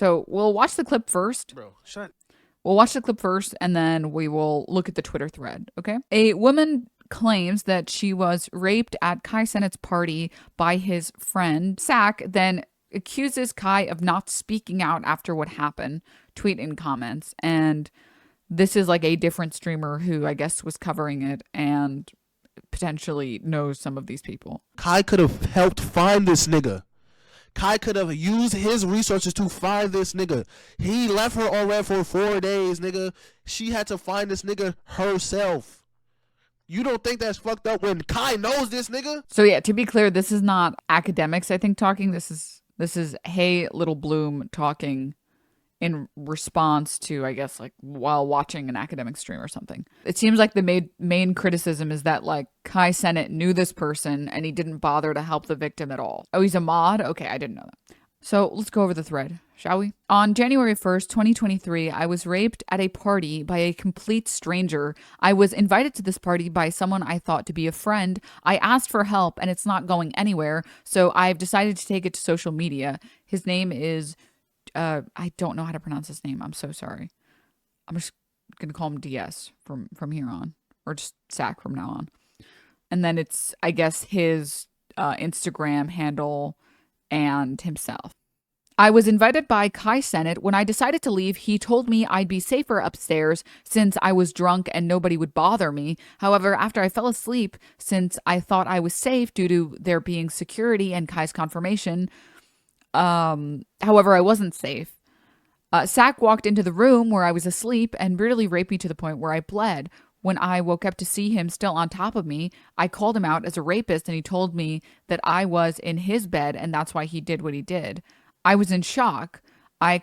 So we'll watch the clip first. Bro, shut. We'll watch the clip first and then we will look at the Twitter thread, okay? A woman claims that she was raped at Kai Cenats' party by his friend. Sack then accuses Kai of not speaking out after what happened, tweet in comments. And this is like a different streamer who I guess was covering it and potentially knows some of these people. Kai could have helped find this nigga. Kai could have used his resources to find this nigga. He left her on red for 4 days, nigga. She had to find this nigga herself. You don't think that's fucked up when Kai knows this nigga? So yeah, to be clear, this is not academics, I think, talking. This is Hey Little Bloom talking in response to, I guess, like while watching an academic stream or something. It seems like the main criticism is that like Kai Cenat knew this person and he didn't bother to help the victim at all. Oh, he's a mod? Okay, I didn't know that. So let's go over the thread, shall we? On January 1st, 2023, I was raped at a party by a complete stranger. I was invited to this party by someone I thought to be a friend. I asked for help and it's not going anywhere, so I've decided to take it to social media. His name is I don't know how to pronounce his name. I'm so sorry. I'm just gonna call him DS from here on, or just Sack from now on. And then it's, I guess, his Instagram handle and himself. I was invited by Kai Cenat. When I decided to leave, he told me I'd be safer upstairs since I was drunk and nobody would bother me. However, after I fell asleep, since I thought I was safe due to there being security and Kai's confirmation, however, I wasn't safe. Sack walked into the room where I was asleep and brutally raped me to the point where I bled. When I woke up to see him still on top of me, I called him out as a rapist and he told me that I was in his bed and that's why he did what he did. I was in shock. I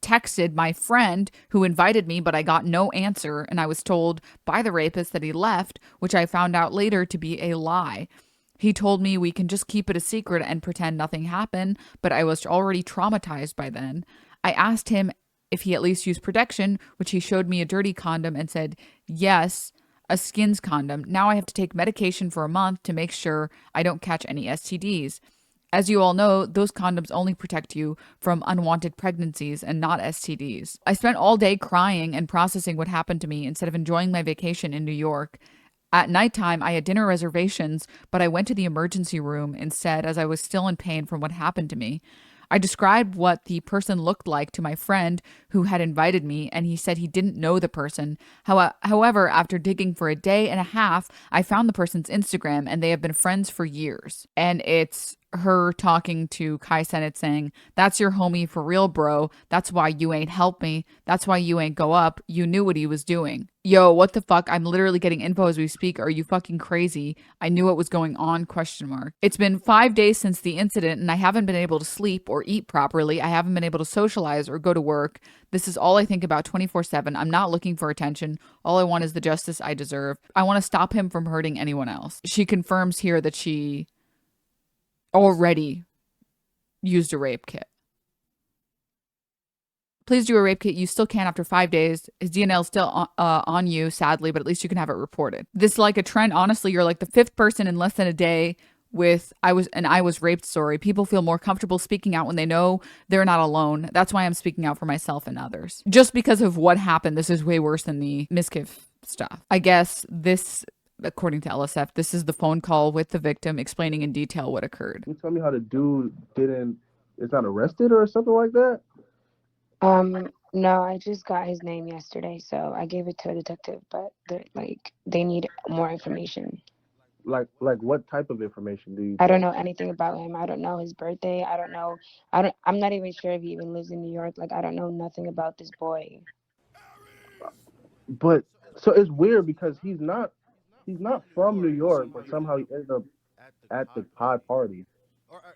texted my friend who invited me, but I got no answer and I was told by the rapist that he left, which I found out later to be a lie. He told me we can just keep it a secret and pretend nothing happened, but I was already traumatized by then. I asked him if he at least used protection, which he showed me a dirty condom and said, yes, a skins condom. Now I have to take medication for a month to make sure I don't catch any STDs. As you all know, those condoms only protect you from unwanted pregnancies and not STDs. I spent all day crying and processing what happened to me instead of enjoying my vacation in New York. At nighttime, I had dinner reservations, but I went to the emergency room instead as I was still in pain from what happened to me. I described what the person looked like to my friend who had invited me, and he said he didn't know the person. However, after digging for a day and a half, I found the person's Instagram, and they have been friends for years. And it's her talking to Kai Cenat saying, that's your homie for real, bro. That's why you ain't help me. That's why you ain't go up. You knew what he was doing. Yo, what the fuck? I'm literally getting info as we speak. Are you fucking crazy? I knew what was going on, ? It's been 5 days since the incident and I haven't been able to sleep or eat properly. I haven't been able to socialize or go to work. This is all I think about 24/7. I'm not looking for attention. All I want is the justice I deserve. I want to stop him from hurting anyone else. She confirms here that she already used a rape kit. Please do a rape kit. You still can after 5 days. His DNA is still on you, sadly, but at least you can have it reported. This is like a trend. Honestly, you're like the 5th person in less than a day with I was raped story. People feel more comfortable speaking out when they know they're not alone. That's why I'm speaking out for myself and others. Just because of what happened, this is way worse than the Miskiff stuff. I guess this, according to LSF, this is the phone call with the victim explaining in detail what occurred. Can you tell me how the dude is not arrested or something like that? No, I just got his name yesterday, so I gave it to a detective, but they need more information. Like what type of information do you? I don't know anything about him. I don't know his birthday. I don't know. I'm not even sure if he even lives in New York. Like, I don't know nothing about this boy. But so it's weird because he's not from New York, but somehow he ended up at the party.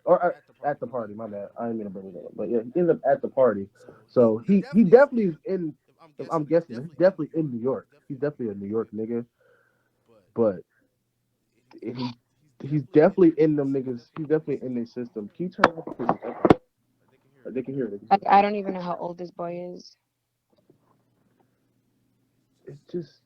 Or at the party, my bad. I didn't mean to bring it up. But yeah, he ended up at the party. So he definitely is in, I'm guessing, he's definitely in New York. He's definitely a New York nigga. But he's definitely in them niggas. He's definitely in their system. Can you turn off? They can hear it. I don't even know how old this boy is. It's just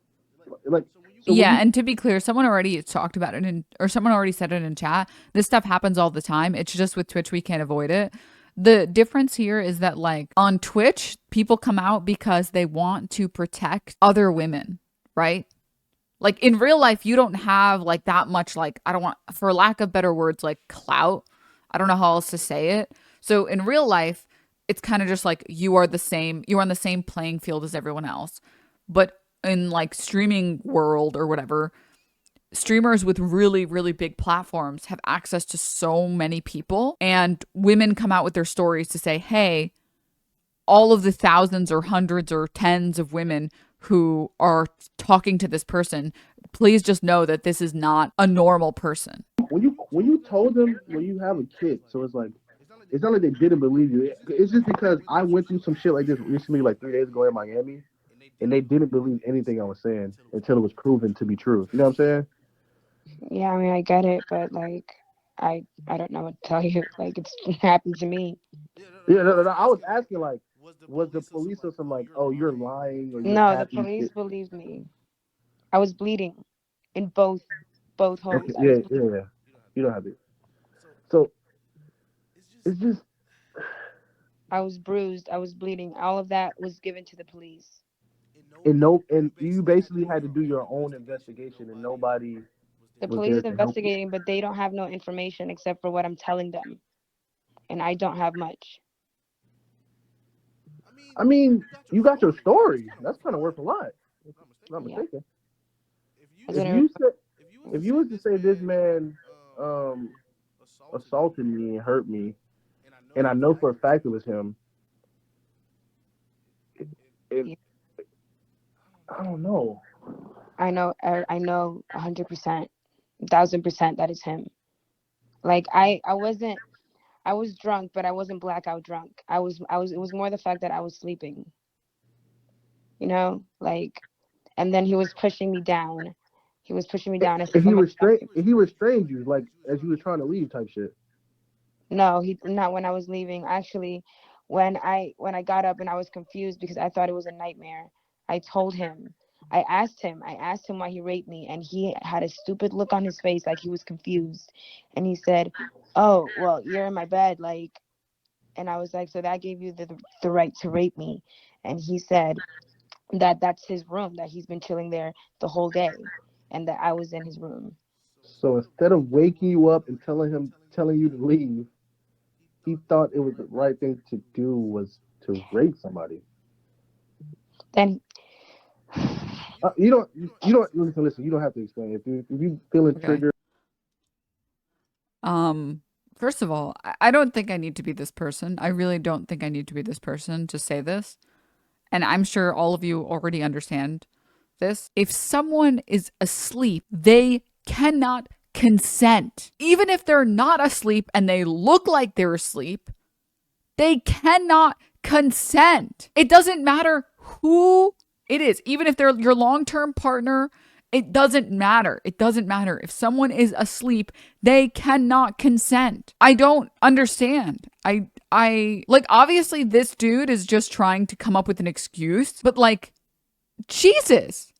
like, so yeah, and to be clear, someone already talked about it or someone already said it in chat. This stuff happens all the time. It's just with Twitch we can't avoid it. The difference here is that, like, on Twitch, people come out because they want to protect other women, right? Like, in real life, you don't have, like, that much, like, I don't want, for lack of better words, like, clout. I don't know how else to say it. So in real life, it's kind of just like you're on the same playing field as everyone else. But in, like, streaming world or whatever, streamers with really, really big platforms have access to so many people, and women come out with their stories to say, hey, all of the thousands or hundreds or tens of women who are talking to this person, please just know that this is not a normal person. When you told them, well, you have a kid, so it's not like they didn't believe you. It's just because I went through some shit like this recently, like 3 days ago in Miami, and they didn't believe anything I was saying until it was proven to be true. You know what I'm saying? Yeah, I mean, I get it, but like, I don't know what to tell you. Like, it's happened to me. Yeah, no. I was asking like, was the police or some like, oh, you're lying or you're No, the happy police shit? believed me. I was bleeding in both Okay, holes. I was yeah. You don't have it. So it's just I was bruised. I was bleeding. All of that was given to the police. and you basically had to do your own investigation, and nobody The was police there is to help you. investigating, but they don't have no information except for what I'm telling them, and I don't have much. I mean, you got your story. That's kind of worth a lot. If I'm not Yeah, mistaken. that's If what you said, if you was to say this man um assaulted me and hurt me, and I know for a fact it was him, it, yeah. I don't know. I know 100%, 1,000% that is him. Like I wasn't. I was drunk, but I wasn't blackout drunk. It was more the fact that I was sleeping. Like, and then he was pushing me down. He was pushing me down as if I'm a If he restrained you like as you was trying to leave type shit. No, he not when I was leaving. Actually, when I got up and I was confused because I thought it was a nightmare. I told him. I asked him why he raped me, and he had a stupid look on his face like he was confused. And he said, "Oh, well, you're in my bed like." And I was like, "So that gave you the right to rape me?" And he said that that's his room, that he's been chilling there the whole day, and that I was in his room. So instead of waking you up and telling you to leave, he thought it was the right thing to do was to rape somebody. Then You don't listen. You don't have to explain. If you feeling Okay. triggered, Um, First of all, I don't think I need to be this person. I really don't think I need to be this person to say this. And I'm sure all of you already understand this. If someone is asleep, they cannot consent. Even if they're not asleep and they look like they're asleep, they cannot consent. It doesn't matter who it is, even if they're your long term partner. It doesn't matter. It doesn't matter. If someone is asleep, they cannot consent. I don't understand. I like, obviously this dude is just trying to come up with an excuse, but like, Jesus.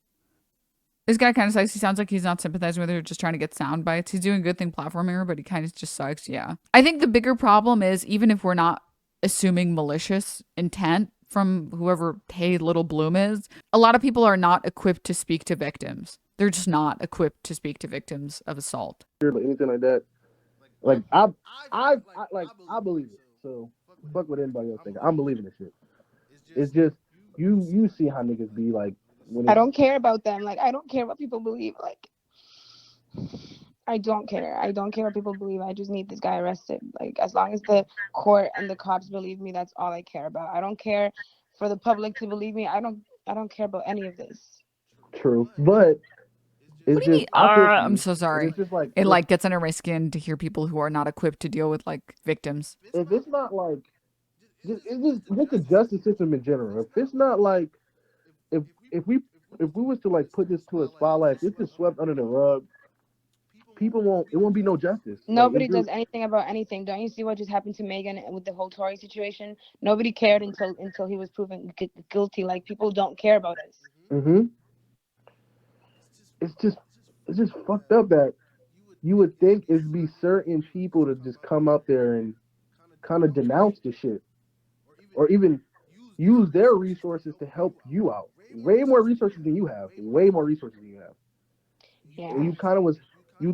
This guy kind of sucks. He sounds like he's not sympathizing with her, just trying to get sound bites. He's doing a good thing platforming her, but he kind of just sucks. Yeah. I think the bigger problem is, even if we're not assuming malicious intent from whoever Hey Little Bloom is, a lot of people are not equipped to speak to victims. They're just not equipped to speak to victims of assault. or anything like that, like I believe it. So fuck what anybody else think. I'm believing this shit. It's just you see how niggas be like when I it's don't care about them. Like, I don't care what people believe. Like, I don't care. I don't care what people believe. I just need this guy arrested. Like, as long as the court and the cops believe me, that's all I care about. I don't care for the public to believe me. I don't care about any of this. true, but What it's do you just mean? I feel for I'm you, so and sorry. it's just like, It look, like gets under my skin to hear people who are not equipped to deal with like victims. if it's not like just the justice system in general. If it's not like if if we if we was to like put this to a spotlight, if it's just swept under the rug, people won't. It won't be no justice. Like Nobody does anything about anything. Don't you see what just happened to Megan with the whole Tory situation? Nobody cared until he was proven guilty. Like, people don't care about us. hmm it's just it's just fucked up that you would think it'd be certain people to just come up there and kind of denounce the shit, or even use their resources to help you out. Way more resources than you have. Way more resources than you have. And Yeah. you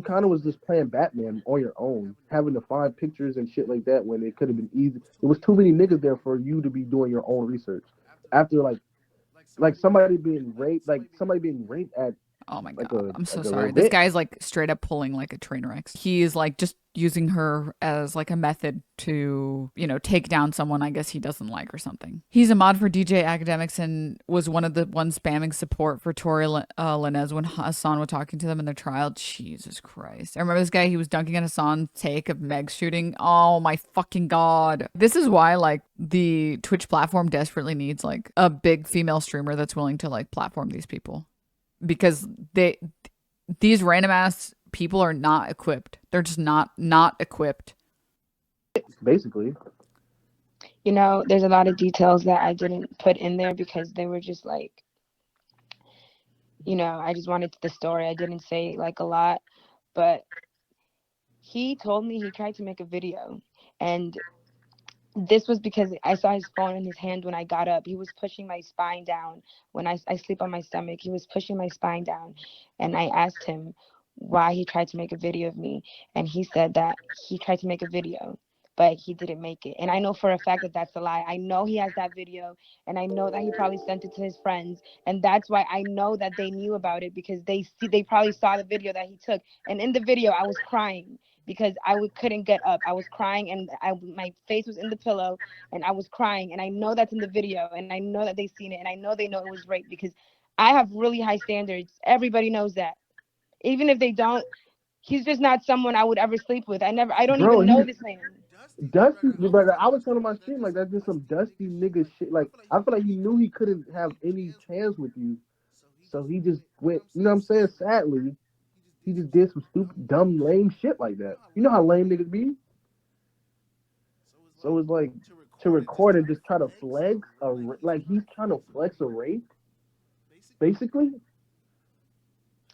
kind of was just playing Batman on your own, having to find pictures and shit like that when it could have been easy. There was too many niggas there for you to be doing your own research. After like somebody being raped at Oh my like god, a I'm so like a sorry. This event. guy's like straight up pulling like a train wreck. He is like just using her as like a method to, take down someone I guess he doesn't like or something. He's a mod for DJ Academics and was one of the ones spamming support for Tori Lanez when Hassan was talking to them in their trial. Jesus Christ. I remember this guy, he was dunking on Hassan's take of Meg's shooting. Oh my fucking god. This is why like the Twitch platform desperately needs like a big female streamer that's willing to like platform these people, because these random ass people are not equipped. They're just not equipped. Basically. There's a lot of details that I didn't put in there because they were just like, I just wanted the story. I didn't say like a lot, but he told me he tried to make a video, and this was because I saw his phone in his hand when I got up. He was pushing my spine down. When I sleep on my stomach, he was pushing my spine down. And I asked him why he tried to make a video of me. And he said that he tried to make a video, but he didn't make it. And I know for a fact that that's a lie. I know he has that video, and I know that he probably sent it to his friends. And that's why I know that they knew about it, because they probably saw the video that he took. And in the video, I was crying because couldn't get up. I was crying, and my face was in the pillow, and I was crying. And I know that's in the video, and I know that they've seen it, and I know they know it was rape, because I have really high standards. Everybody knows that. Even if they don't, he's just not someone I would ever sleep with. I don't Bro, even know he's this man. Dusty, but I was telling my stream like that's just some Dusty nigga shit. Like I feel like he knew he couldn't have any chance with you, so he just went. You know what I'm saying? Sadly, he just did some stupid, dumb, lame shit like that. You know how lame niggas be. So it's like to record and just try to flex like he's trying to flex a rape, basically.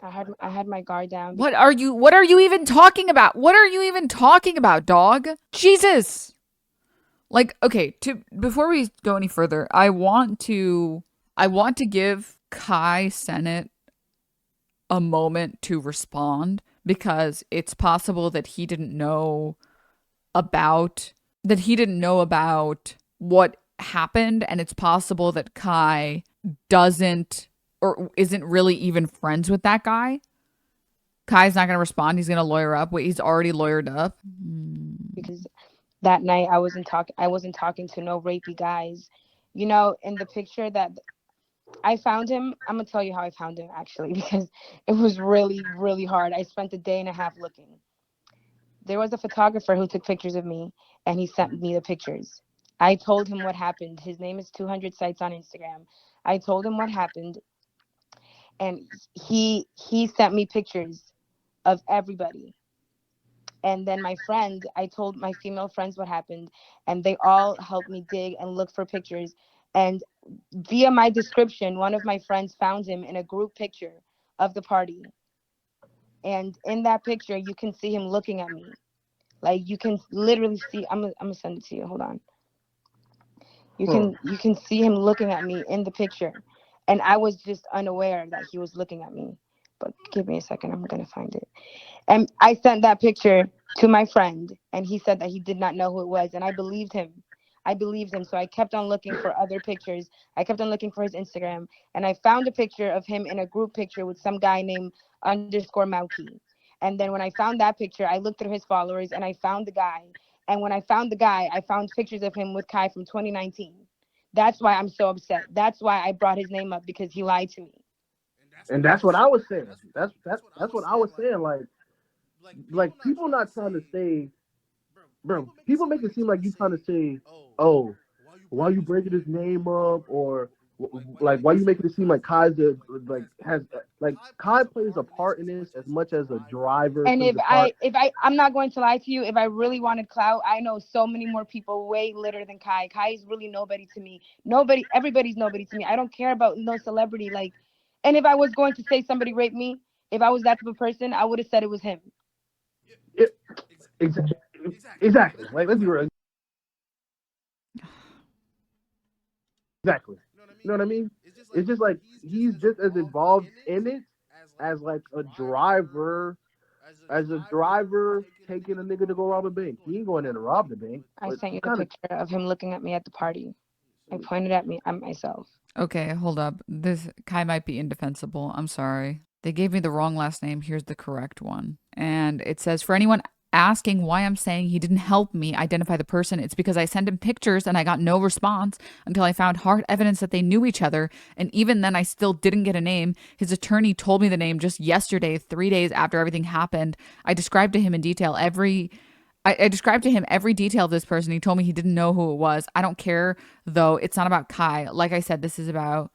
I had my guard down. What are you even talking about? What are you even talking about, dog? Jesus. Like, okay, before we go any further, I want to give Kai Cenat a moment to respond, because it's possible that he didn't know about what happened, and it's possible that Kai doesn't or isn't really even friends with that guy. Kai's not going to respond. He's going to lawyer up. Wait, he's already lawyered up? Because that night I wasn't talking to no rapey guys. In the picture that I found him, I'm gonna tell you how I found him actually, because it was really, really hard. I spent a day and a half looking. There was a photographer who took pictures of me, and he sent me the pictures. I told him what happened. His name is 200 Sites on Instagram. I told him what happened, and he sent me pictures of everybody. And then I told my female friends what happened, and they all helped me dig and look for pictures. And via my description, one of my friends found him in a group picture of the party. And in that picture, you can see him looking at me. Like, you can literally see. I'm gonna send it to you. Hold on. You Huh. can see him looking at me in the picture, and I was just unaware that he was looking at me. But give me a second. I'm gonna find it. And I sent that picture to my friend, and he said that he did not know who it was, and I believed him. I believed him, so I kept on looking for other pictures. I kept on looking for his Instagram, and I found a picture of him in a group picture with some guy named underscore Mauki. And then when I found that picture, I looked through his followers, and I found the guy. And when I found the guy, I found pictures of him with Kai from 2019. That's why I'm so upset. That's why I brought his name up, because he lied to me. And that's what I was saying. That's what I was saying. Like people not trying to say, bro. People make it seem like you trying to say, oh, why you breaking his name up, or like why you making it seem like Kai's like has like Kai plays a part in this as much as a driver And plays a part. I'm not going to lie to you. If I really wanted clout, I know so many more people way litter than Kai. Kai is really nobody to me. Nobody, everybody's nobody to me. I don't care about no celebrity. Like, and if I was going to say somebody raped me, if I was that type of person, I would have said it was him. It, exactly. Exactly. Like let's be real. Exactly. You know what I mean? It's just like he's just as involved in it as like a driver taking a nigga to go rob a bank. He ain't going in to rob the bank, I but sent he you the kind of. picture of him looking at me at the party. I pointed at myself. Okay, hold up. This Kai might be indefensible. I'm sorry. They gave me the wrong last name. Here's the correct one. And it says, for anyone asking why I'm saying he didn't help me identify the person, it's because I sent him pictures and I got no response until I found hard evidence that they knew each other. And even then, I still didn't get a name. His attorney told me the name just yesterday, 3 days after everything happened. I described to him in detail I described to him every detail of this person. He told me he didn't know who it was. I don't care, though. It's not about Kai. Like I said, this is about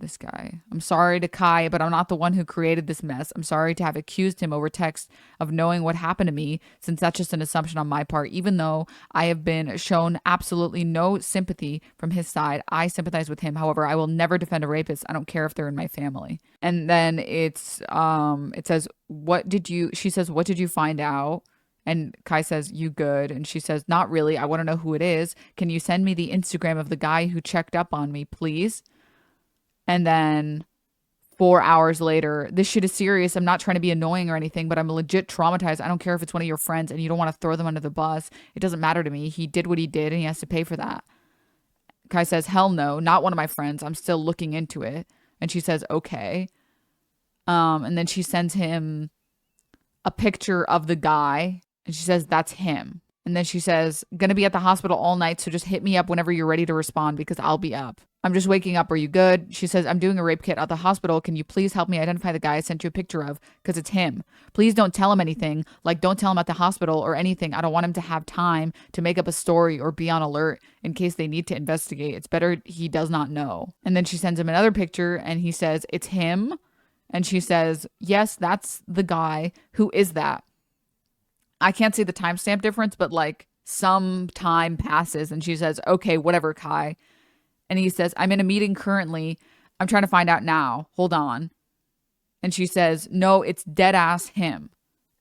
this guy. I'm sorry to Kai, but I'm not the one who created this mess. I'm sorry to have accused him over text of knowing what happened to me, since that's just an assumption on my part. Even though I have been shown absolutely no sympathy from his side, I sympathize with him. However, I will never defend a rapist. I don't care if they're in my family. And then it says, she says, what did you find out? And Kai says, you good? And she says, not really. I want to know who it is. Can you send me the Instagram of the guy who checked up on me, please? And then 4 hours later, this shit is serious. I'm not trying to be annoying or anything, but I'm legit traumatized. I don't care if it's one of your friends and you don't want to throw them under the bus. It doesn't matter to me. He did what he did and he has to pay for that. Kai says, hell no, not one of my friends. I'm still looking into it. And she says, okay. And then she sends him a picture of the guy. And she says, that's him. And then she says, gonna be at the hospital all night, so just hit me up whenever you're ready to respond because I'll be up. I'm just waking up. Are you good? She says, I'm doing a rape kit at the hospital. Can you please help me identify the guy I sent you a picture of? Because it's him. Please don't tell him anything. Like, don't tell him at the hospital or anything. I don't want him to have time to make up a story or be on alert in case they need to investigate. It's better he does not know. And then she sends him another picture and he says, it's him. And she says, yes, that's the guy. Who is that? I can't see the timestamp difference, but like some time passes and she says, okay, whatever, Kai. And he says, I'm in a meeting currently. I'm trying to find out now. Hold on. And she says, no, it's dead ass him.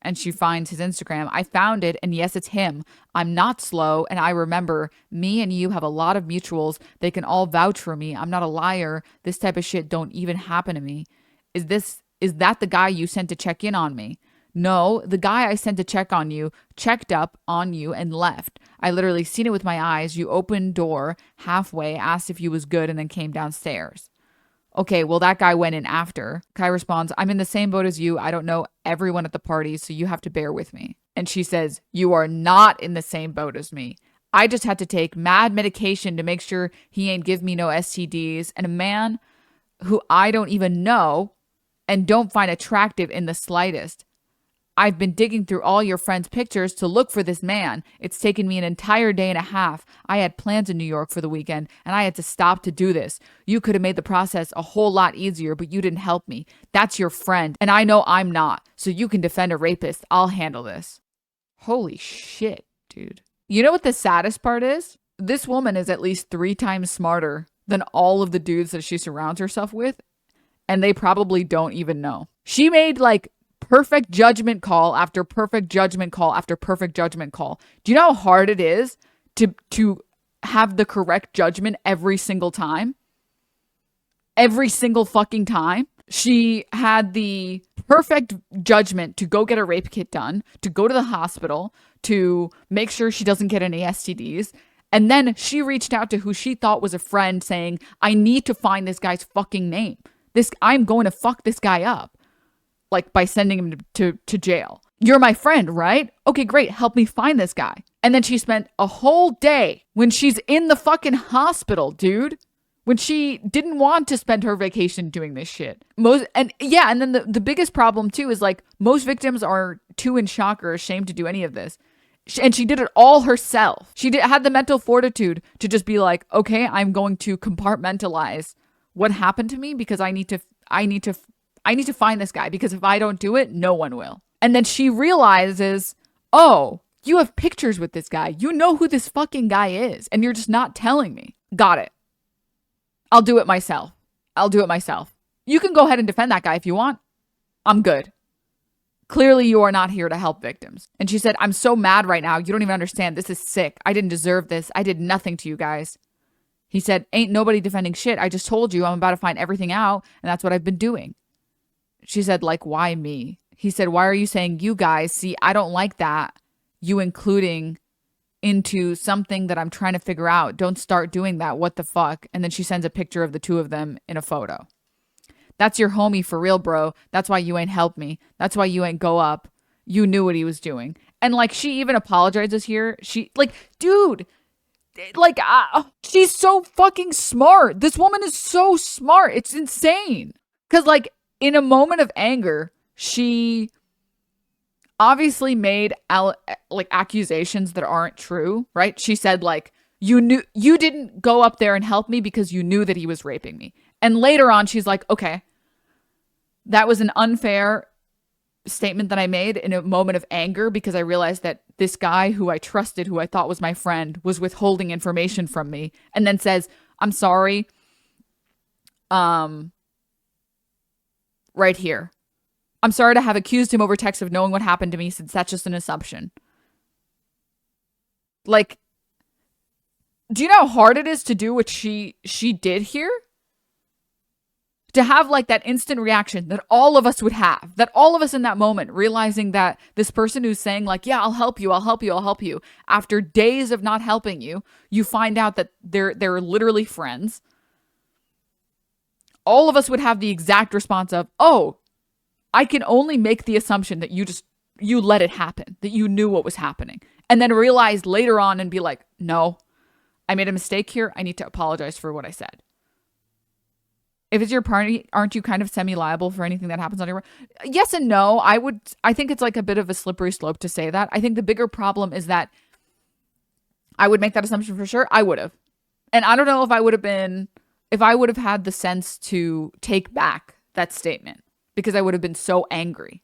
And she finds his Instagram. I found it. And yes, it's him. I'm not slow. And I remember me and you have a lot of mutuals. They can all vouch for me. I'm not a liar. This type of shit don't even happen to me. Is that the guy you sent to check in on me? No, the guy I sent to check on you checked up on you and left. I literally seen it with my eyes. You opened door halfway, asked if you was good, and then came downstairs. Okay, well, that guy went in after. Kai responds, I'm in the same boat as you. I don't know everyone at the party, so you have to bear with me. And she says, you are not in the same boat as me. I just had to take mad medication to make sure he ain't give me no STDs. And a man who I don't even know and don't find attractive in the slightest. I've been digging through all your friends' pictures to look for this man. It's taken me an entire day and a half. I had plans in New York for the weekend, and I had to stop to do this. You could have made the process a whole lot easier, but you didn't help me. That's your friend, and I know I'm not, so you can defend a rapist. I'll handle this. Holy shit, dude. You know what the saddest part is? This woman is at least 3 times smarter than all of the dudes that she surrounds herself with, and they probably don't even know. She made like perfect judgment call after perfect judgment call after perfect judgment call. Do you know how hard it is to have the correct judgment every single time? Every single fucking time. She had the perfect judgment to go get a rape kit done, to go to the hospital, to make sure she doesn't get any STDs. And then she reached out to who she thought was a friend saying, I need to find this guy's fucking name. I'm going to fuck this guy up. Like by sending him to jail. You're my friend, right? Okay, great. Help me find this guy. And then she spent a whole day when she's in the fucking hospital, dude. When she didn't want to spend her vacation doing this shit. And then the biggest problem too is like most victims are too in shock or ashamed to do any of this. And she did it all herself. She had the mental fortitude to just be like, okay, I'm going to compartmentalize what happened to me because I need to find this guy because if I don't do it, no one will. And then she realizes, oh, you have pictures with this guy. You know who this fucking guy is. And you're just not telling me. Got it. I'll do it myself. You can go ahead and defend that guy if you want. I'm good. Clearly you are not here to help victims. And she said, I'm so mad right now. You don't even understand. This is sick. I didn't deserve this. I did nothing to you guys. He said, ain't nobody defending shit. I just told you I'm about to find everything out, and that's what I've been doing. She said, like, why me? He said, why are you saying you guys? See, I don't like that. You including into something that I'm trying to figure out. Don't start doing that. What the fuck? And then she sends a picture of the two of them in a photo. That's your homie for real, bro. That's why you ain't helped me. That's why you ain't go up. You knew what he was doing. And like, she even apologizes here. She like, dude, like, she's so fucking smart. This woman is so smart. It's insane. Cause like in a moment of anger, she obviously made like accusations that aren't true, right? She said like, you didn't go up there and help me because you knew that he was raping me. And later on, she's like, okay, that was an unfair statement that I made in a moment of anger because I realized that this guy who I trusted, who I thought was my friend, was withholding information from me. And then says, I'm sorry. Right here. I'm sorry to have accused him over text of knowing what happened to me since that's just an assumption. Like, do you know how hard it is to do what she did here? To have like that instant reaction that all of us would have, that all of us in that moment, realizing that this person who's saying like, yeah, I'll help you, I'll help you, I'll help you. After days of not helping you, you find out that they're literally friends. All of us would have the exact response of, oh, I can only make the assumption that you let it happen, that you knew what was happening. And then realize later on and be like, no, I made a mistake here. I need to apologize for what I said. If it's your party, aren't you kind of semi-liable for anything that happens on your... Yes and no. I think it's like a bit of a slippery slope to say that. I think the bigger problem is that I would make that assumption for sure. I would have. And I don't know if I would have had the sense to take back that statement because I would have been so angry.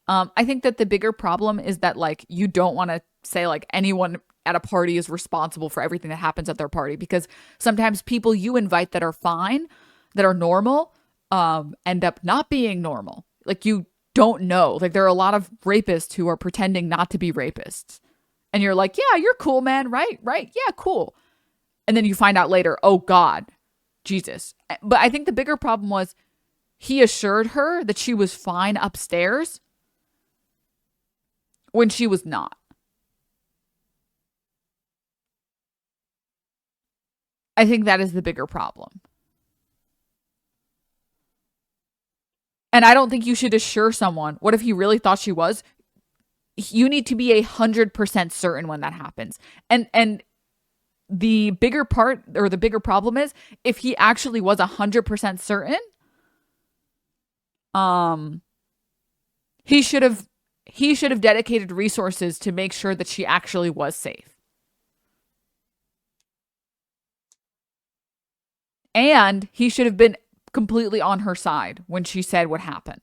I think that the bigger problem is that like, you don't want to say like anyone at a party is responsible for everything that happens at their party because sometimes people you invite that are fine, that are normal, end up not being normal. Like you don't know. Like there are a lot of rapists who are pretending not to be rapists. And you're like, yeah, you're cool, man. Right. Yeah, cool. And then you find out later, oh God, Jesus. But I think the bigger problem was he assured her that she was fine upstairs when she was not. I think that is the bigger problem. And I don't think you should assure someone. What if he really thought she was? You need to be 100% certain when that happens. And the bigger part or the bigger problem is if he actually was 100% certain, he should have dedicated resources to make sure that she actually was safe. And he should have been completely on her side when she said what happened.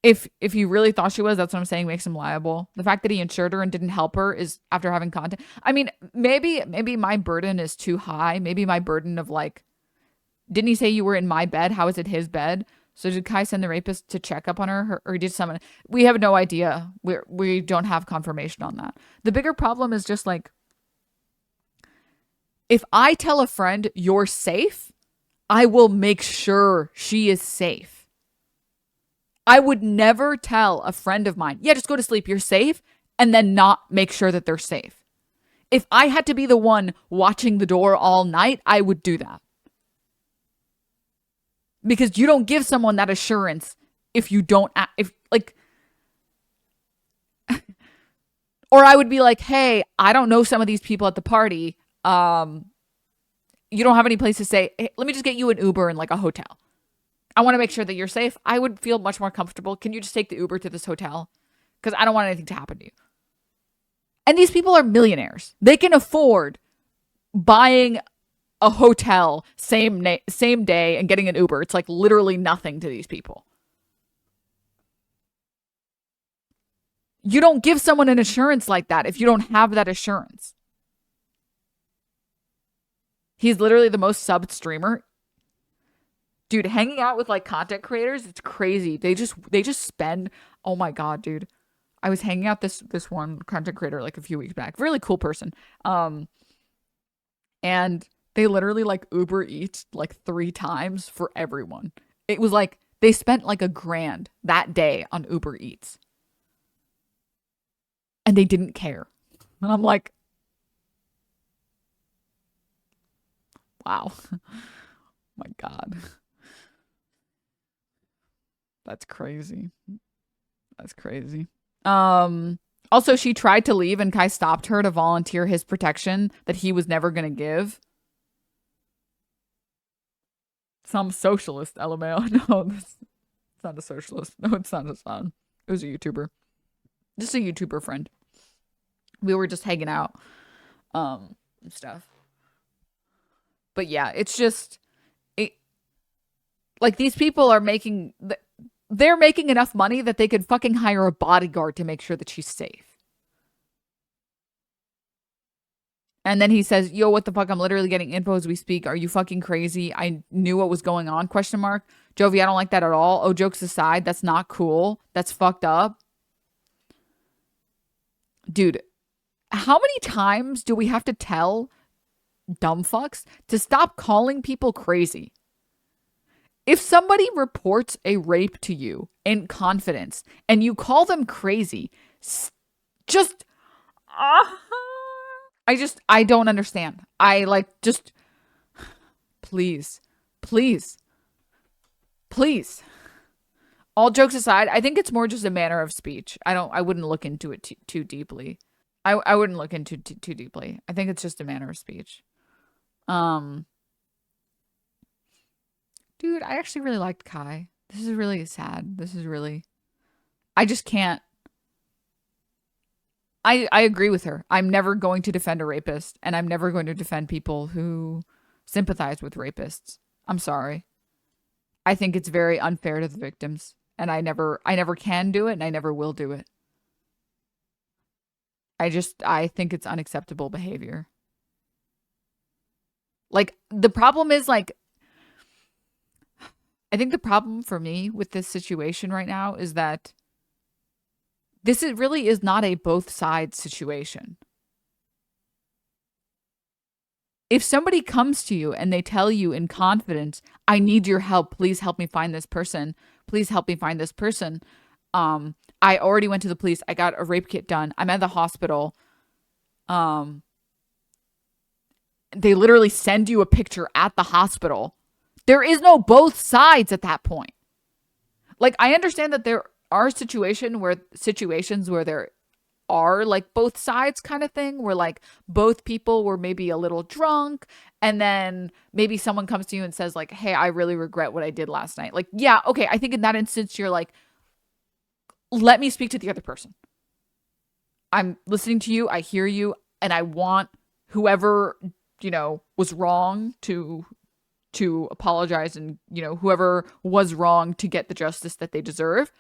If he really thought she was, that's what I'm saying, makes him liable. The fact that he insured her and didn't help her is after having contact. I mean, maybe my burden is too high. Maybe my burden of like, didn't he say you were in my bed? How is it his bed? So did Kai send the rapist to check up on her or did someone? We have no idea. We don't have confirmation on that. The bigger problem is just like, if I tell a friend you're safe, I will make sure she is safe. I would never tell a friend of mine, yeah, just go to sleep, you're safe, and then not make sure that they're safe. If I had to be the one watching the door all night, I would do that. Because you don't give someone that assurance if you don't, or I would be like, hey, I don't know some of these people at the party. You don't have any place to stay. Hey, let me just get you an Uber in like a hotel. I want to make sure that you're safe. I would feel much more comfortable. Can you just take the Uber to this hotel? Because I don't want anything to happen to you. And these people are millionaires. They can afford buying a hotel same day and getting an Uber. It's like literally nothing to these people. You don't give someone an assurance like that if you don't have that assurance. He's literally the most subbed streamer. Dude, hanging out with like content creators, it's crazy. They just spend, oh my God, dude. I was hanging out this one content creator like a few weeks back. Really cool person. And they literally like Uber Eats like 3 times for everyone. It was like they spent like $1,000 that day on Uber Eats. And they didn't care. And I'm like, wow. My God. That's crazy. That's crazy. Also, she tried to leave and Kai stopped her to volunteer his protection that he was never going to give. Some socialist, LMAO. No, it's not a socialist. No, it's not his son. It was a YouTuber. Just a YouTuber friend. We were just hanging out. And stuff. But yeah, it's just... like, these people are making... they're making enough money that they could fucking hire a bodyguard to make sure that she's safe. And then he says, yo, what the fuck? I'm literally getting info as we speak. Are you fucking crazy? I knew what was going on, ? Jovi, I don't like that at all. Oh, jokes aside, that's not cool. That's fucked up. Dude, how many times do we have to tell dumb fucks to stop calling people crazy? If somebody reports a rape to you in confidence and you call them crazy, just... I don't understand. I like, just, please. All jokes aside, I think it's more just a manner of speech. I wouldn't look into it too deeply. I wouldn't look into it too deeply. I think it's just a manner of speech. Dude, I actually really liked Kai. This is really sad. I just can't. I agree with her. I'm never going to defend a rapist, and I'm never going to defend people who sympathize with rapists. I'm sorry. I think it's very unfair to the victims, and I never can do it, and I never will do it. I think it's unacceptable behavior. Like, the problem is, like, I think the problem for me with this situation right now is that this really is not a both sides situation. If somebody comes to you and they tell you in confidence, I need your help. Please help me find this person. Please help me find this person. I already went to the police. I got a rape kit done. I'm at the hospital. They literally send you a picture at the hospital. There is no both sides at that point. Like, I understand that there are situations where there are like both sides kind of thing, where like both people were maybe a little drunk, and then maybe someone comes to you and says like, hey, I really regret what I did last night. Like, yeah, okay, I think in that instance you're like, let me speak to the other person. I'm listening to you, I hear you, and I want whoever, was wrong to apologize, and whoever was wrong to get the justice that they deserve.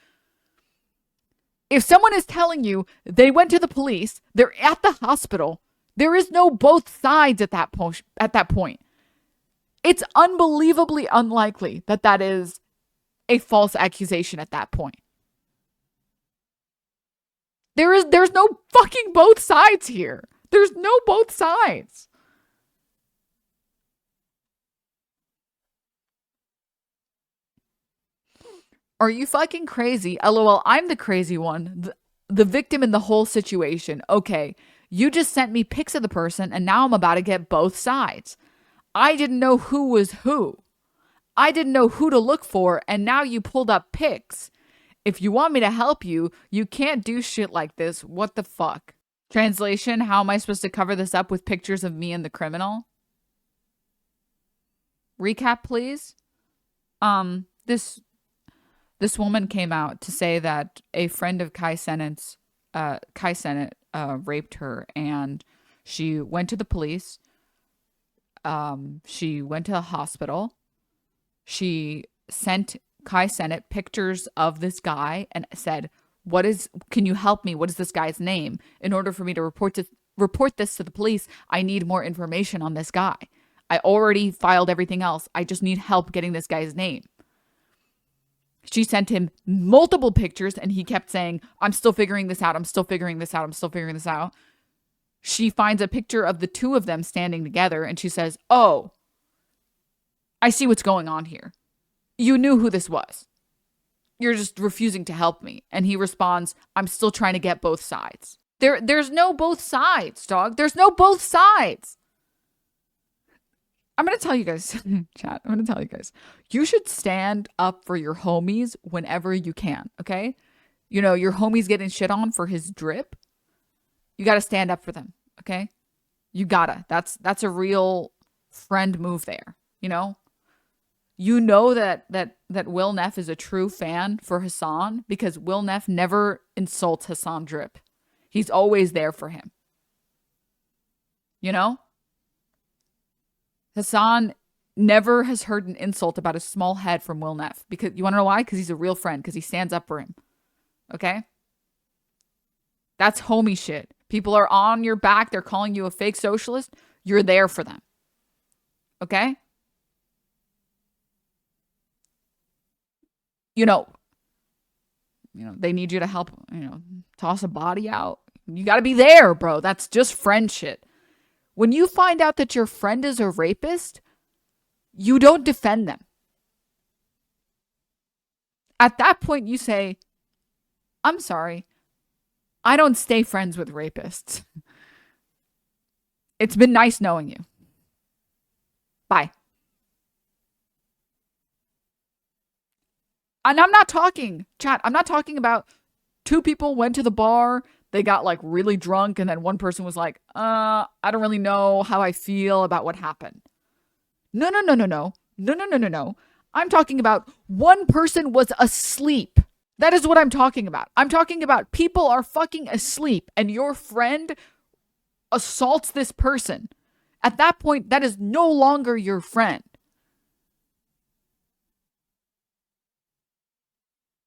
If someone is telling you they went to the police, they're at the hospital, there is no both sides at that point. It's unbelievably unlikely that is a false accusation at that point. There's no fucking both sides here. There's no both sides. Are you fucking crazy? LOL, I'm the crazy one. The victim in the whole situation. Okay, you just sent me pics of the person, and now I'm about to get both sides. I didn't know who was who. I didn't know who to look for, and now you pulled up pics. If you want me to help you, you can't do shit like this. What the fuck? Translation, how am I supposed to cover this up with pictures of me and the criminal? Recap, please. This woman came out to say that a friend of Kai Cenats, raped her, and she went to the police. She went to the hospital. She sent Kai Cenat pictures of this guy and said, can you help me? What is this guy's name? In order for me to report this to the police, I need more information on this guy. I already filed everything else. I just need help getting this guy's name. She sent him multiple pictures and he kept saying, I'm still figuring this out. I'm still figuring this out. I'm still figuring this out. She finds a picture of the two of them standing together and she says, oh, I see what's going on here. You knew who this was. You're just refusing to help me. And he responds, I'm still trying to get both sides. There's no both sides, dog. There's no both sides. I'm going to tell you guys, chat, I'm going to tell you guys, you should stand up for your homies whenever you can, okay? You know, your homie's getting shit on for his drip. You got to stand up for them, okay? You gotta. That's a real friend move there, you know? You know that Will Neff is a true fan for Hassan because Will Neff never insults Hassan Drip. He's always there for him. You know? Hassan never has heard an insult about his small head from Will Neff. Because you want to know why? Because he's a real friend. Because he stands up for him. Okay? That's homie shit. People are on your back. They're calling you a fake socialist. You're there for them. Okay? You know, they need you to help, toss a body out. You got to be there, bro. That's just friend shit. When you find out that your friend is a rapist, you don't defend them. At that point, you say, I'm sorry. I don't stay friends with rapists. It's been nice knowing you. Bye. And I'm not talking, chat, I'm not talking about two people went to the bar, they got like really drunk, and then one person was like, I don't really know how I feel about what happened. No. I'm talking about one person was asleep. That is what I'm talking about. I'm talking about people are fucking asleep and your friend assaults this person. At that point, that is no longer your friend.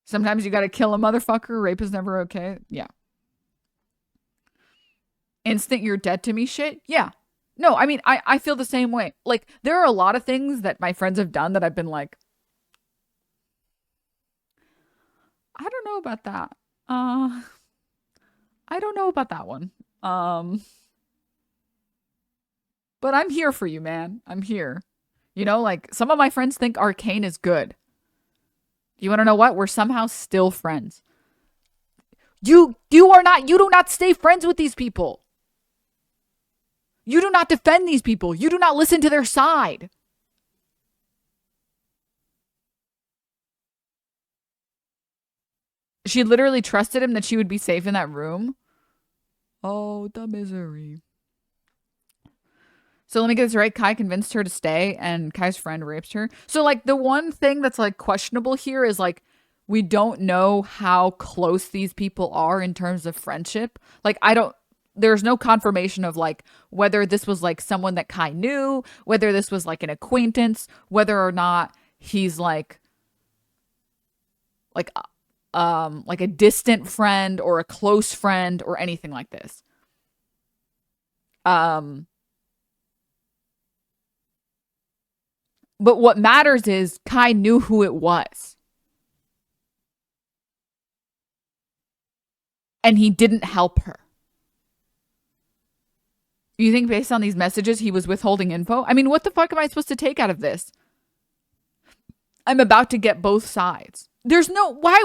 Sometimes you got to kill a motherfucker. Rape is never okay. Yeah. Instant you're dead to me shit. Yeah. No, I mean, I feel the same way. Like, there are a lot of things that my friends have done that I've been like, I don't know about that. I don't know about that one. But I'm here for you, man. I'm here. Like, some of my friends think Arcane is good. You want to know what? We're somehow still friends. You do not stay friends with these people. You do not defend these people. You do not listen to their side. She literally trusted him that she would be safe in that room. Oh, the misery. So let me get this right. Kai convinced her to stay and Kai's friend raped her. So like the one thing that's like questionable here is like we don't know how close these people are in terms of friendship. Like there's no confirmation of like whether this was like someone that Kai knew, whether this was like an acquaintance, whether or not he's like a distant friend or a close friend or anything like this. But what matters is Kai knew who it was. And he didn't help her. You think based on these messages he was withholding info? I mean, what the fuck am I supposed to take out of this? I'm about to get both sides. There's no... Why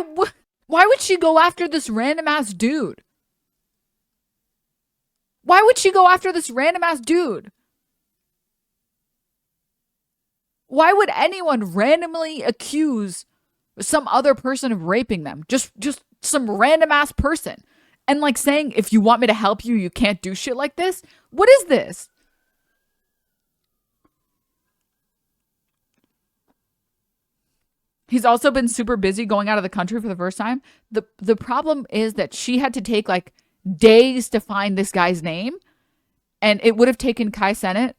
would she go after this random ass dude? Why would she go after this random ass dude? Why would anyone randomly accuse some other person of raping them? Just some random ass person. And like saying, if you want me to help you, you can't do shit like this? What is this? He's also been super busy going out of the country for the first time. The problem is that she had to take like days to find this guy's name. And it would have taken Kai Cenat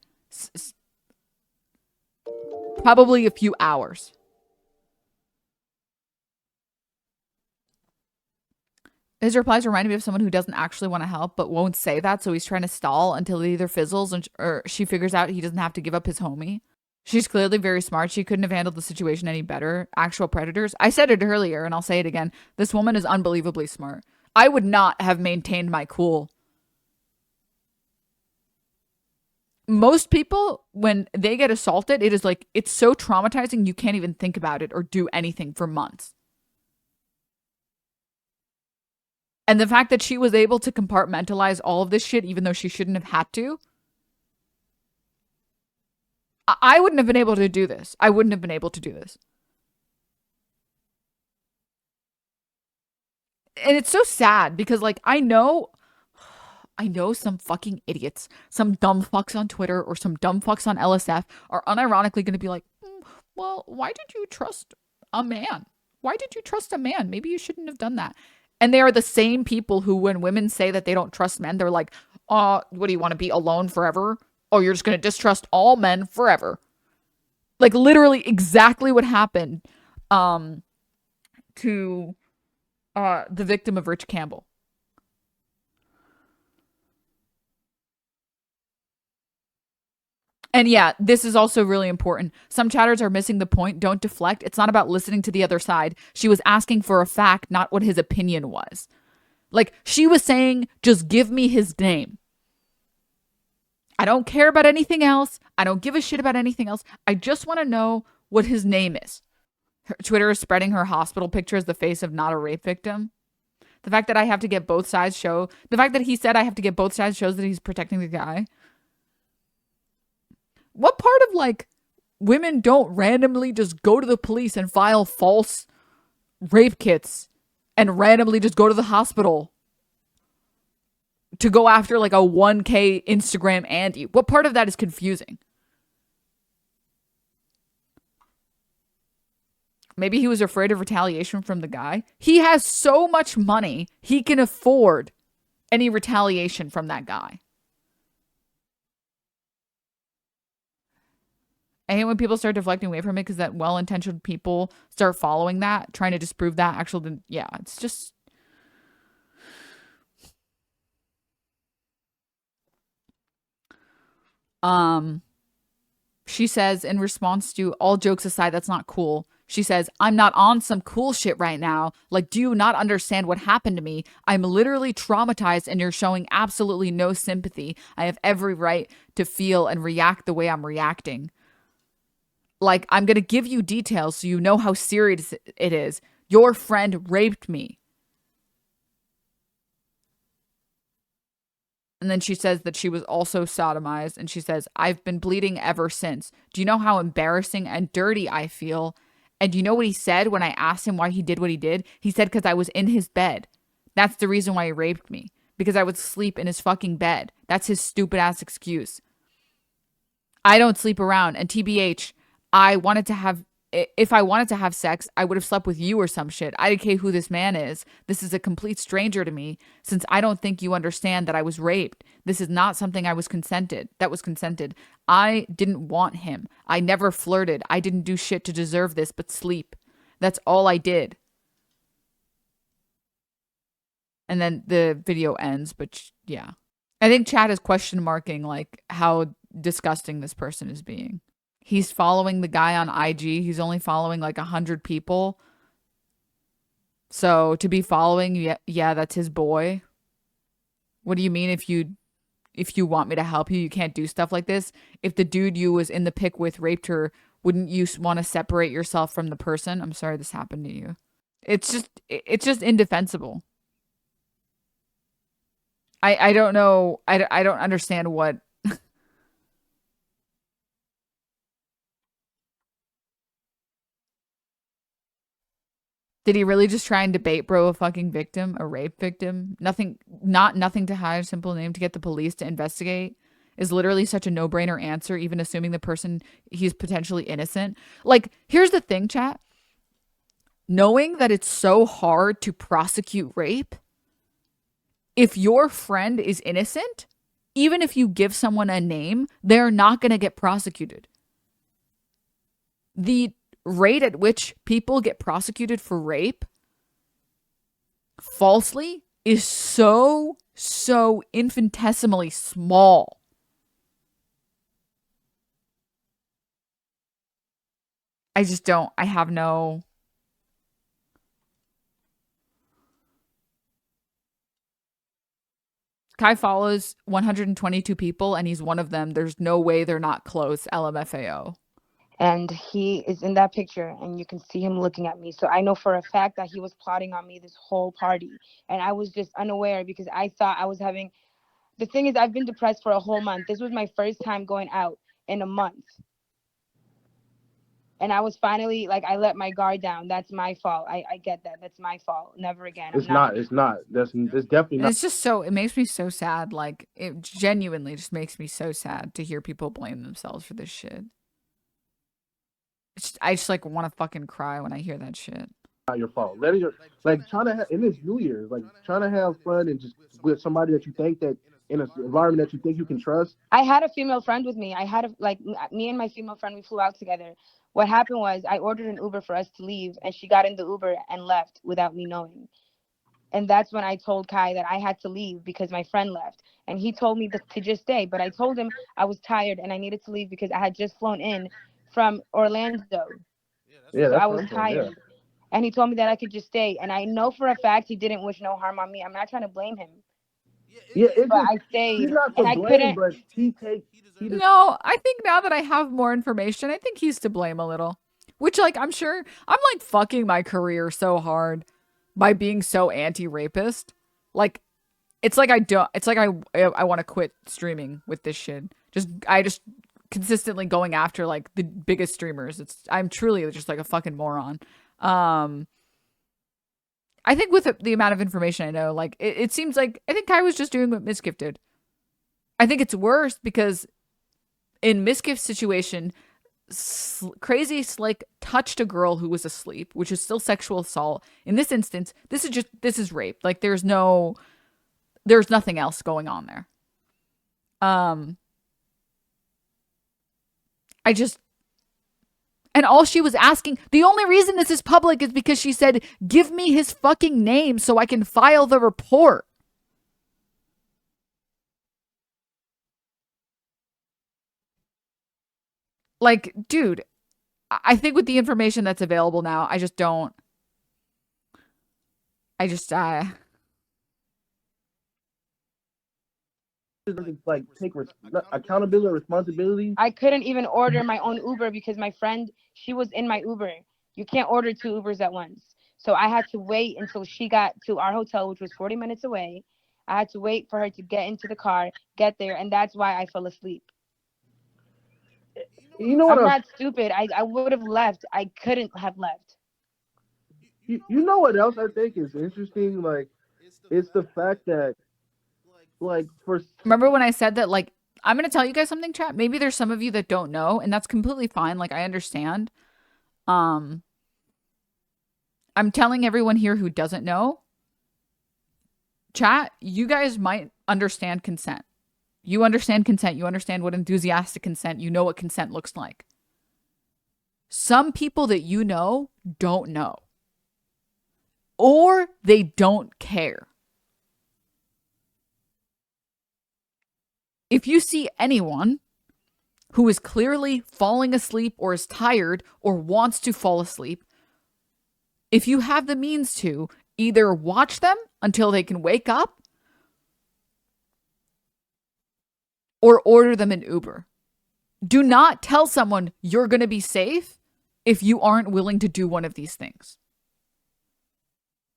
probably a few hours. His replies reminded me of someone who doesn't actually want to help but won't say that, so he's trying to stall until it either fizzles or she figures out he doesn't have to give up his homie. She's clearly very smart. She couldn't have handled the situation any better. Actual predators. I said it earlier and I'll say it again. This woman is unbelievably smart. I would not have maintained my cool. Most people, when they get assaulted, it is like, it's so traumatizing you can't even think about it or do anything for months. And the fact that she was able to compartmentalize all of this shit, even though she shouldn't have had to, I wouldn't have been able to do this. I wouldn't have been able to do this. And it's so sad because, like, I know some fucking idiots, some dumb fucks on Twitter or some dumb fucks on LSF are unironically going to be like, well, why did you trust a man? Why did you trust a man? Maybe you shouldn't have done that. And they are the same people who, when women say that they don't trust men, they're like, what do you want to be alone forever? Oh, you're just going to distrust all men forever. Like, literally exactly what happened to the victim of Rich Campbell. And yeah, this is also really important. Some chatters are missing the point. Don't deflect. It's not about listening to the other side. She was asking for a fact, not what his opinion was. Like, she was saying, just give me his name. I don't care about anything else. I don't give a shit about anything else. I just want to know what his name is. Twitter is spreading her hospital picture as the face of not a rape victim. The fact that I have to get both sides show, the fact that he said I have to get both sides shows that he's protecting the guy. What part of, like, women don't randomly just go to the police and file false rape kits and randomly just go to the hospital to go after, like, a 1K Instagram Andy? What part of that is confusing? Maybe he was afraid of retaliation from the guy. He has so much money, he can afford any retaliation from that guy. I hate when people start deflecting away from it because that well-intentioned people start following that, trying to disprove that. Actually, yeah, it's just... She says, in response to all jokes aside, that's not cool. She says, I'm not on some cool shit right now. Like, do you not understand what happened to me? I'm literally traumatized and you're showing absolutely no sympathy. I have every right to feel and react the way I'm reacting. Like, I'm going to give you details so you know how serious it is. Your friend raped me. And then she says that she was also sodomized. And she says, I've been bleeding ever since. Do you know how embarrassing and dirty I feel? And do you know what he said when I asked him why he did what he did? He said, because I was in his bed. That's the reason why he raped me. Because I would sleep in his fucking bed. That's his stupid ass excuse. I don't sleep around. And TBH, if I wanted to have sex, I would have slept with you or some shit. I don't care who this man is. This is a complete stranger to me, since I don't think you understand that I was raped. This is not something that was consented. I didn't want him. I never flirted. I didn't do shit to deserve this but sleep. That's all I did. And then the video ends, but yeah. I think chat is question marking, like, how disgusting this person is being. He's following the guy on IG. He's only following like 100 people. So to be following, yeah, that's his boy. What do you mean if you want me to help you, you can't do stuff like this? If the dude you was in the pic with raped her, wouldn't you want to separate yourself from the person? I'm sorry this happened to you. It's just indefensible. I don't know. I don't understand what... Did he really just try and debate bro a fucking victim, a rape victim? Nothing to hide, simple name to get the police to investigate is literally such a no-brainer answer, even assuming the person, he's potentially innocent. Like, here's the thing, chat. Knowing that it's so hard to prosecute rape, if your friend is innocent, even if you give someone a name, they're not going to get prosecuted. The rate at which people get prosecuted for rape falsely is so infinitesimally small. I just don't. I have no. Kai follows 122 people and he's one of them. There's no way they're not close. LMFAO. And he is in that picture and you can see him looking at me. So I know for a fact that he was plotting on me this whole party. And I was just unaware because I thought I was having, the thing is, I've been depressed for a whole month. This was my first time going out in a month. And I was finally like, I let my guard down. That's my fault. I get that. That's my fault. Never again. It's not. It's definitely And not. it's just so, it makes me so sad. Like, it genuinely just makes me so sad to hear people blame themselves for this shit. I just like want to fucking cry when I hear that shit. Not your fault. Letting your like trying to have in this New Year's, like trying to have fun and just with somebody that you think that in an environment that you think you can trust. I had a female friend with me. I had me and my female friend, we flew out together. What happened was I ordered an Uber for us to leave and she got in the Uber and left without me knowing. And that's when I told Kai that I had to leave because my friend left. And he told me to just stay. But I told him I was tired and I needed to leave because I had just flown in from Orlando. Yeah, so that's I was tired. Yeah. And he told me that I could just stay. And I know for a fact he didn't wish no harm on me. I'm not trying to blame him. Yeah, but I stayed. He's not to and I blame, couldn't. but No, I think now that I have more information, I think he's to blame a little. Which, like, I'm sure I'm like fucking my career so hard by being so anti-rapist. Like, it's like I want to quit streaming with this shit. I just consistently going after like the biggest streamers. I'm truly just like a fucking moron. I think with the amount of information I know, like it seems like I think Kai was just doing what Miskiff did. I think it's worse because in Miskiff's situation, Crazy Slick touched a girl who was asleep, which is still sexual assault. In this instance, this is rape. Like there's nothing else going on there. And all she was asking, the only reason this is public is because she said, give me his fucking name so I can file the report. Like, dude, I think with the information that's available now, I just like take accountability or responsibility. I couldn't even order my own Uber because my friend, she was in my Uber. You can't order 2 Ubers at once. So I had to wait until she got to our hotel, which was 40 minutes away. I had to wait for her to get into the car, get there, and that's why I fell asleep. You know what? I'm not stupid. I would have left. I couldn't have left. You know what else I think is interesting? Like, it's the fact that, like, remember when I said that, like, I'm going to tell you guys something, chat. Maybe there's some of you that don't know, and that's completely fine. Like, I understand. I'm telling everyone here who doesn't know, chat, you guys might understand consent. You understand consent. You understand what enthusiastic consent. You know what consent looks like. Some people that you know don't know. Or they don't care. If you see anyone who is clearly falling asleep or is tired or wants to fall asleep, if you have the means to, either watch them until they can wake up or order them an Uber. Do not tell someone you're going to be safe if you aren't willing to do one of these things.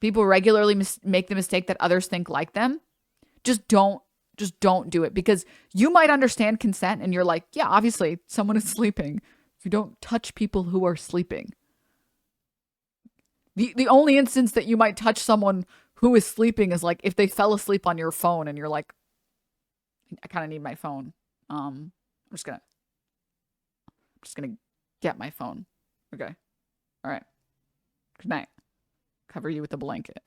People regularly make the mistake that others think like them. Just don't do it, because you might understand consent and you're like, yeah, obviously someone is sleeping. You don't touch people who are sleeping. The only instance that you might touch someone who is sleeping is like if they fell asleep on your phone and you're like, I kind of need my phone. I'm just gonna get my phone. Okay. All right. Good night. Cover you with a blanket.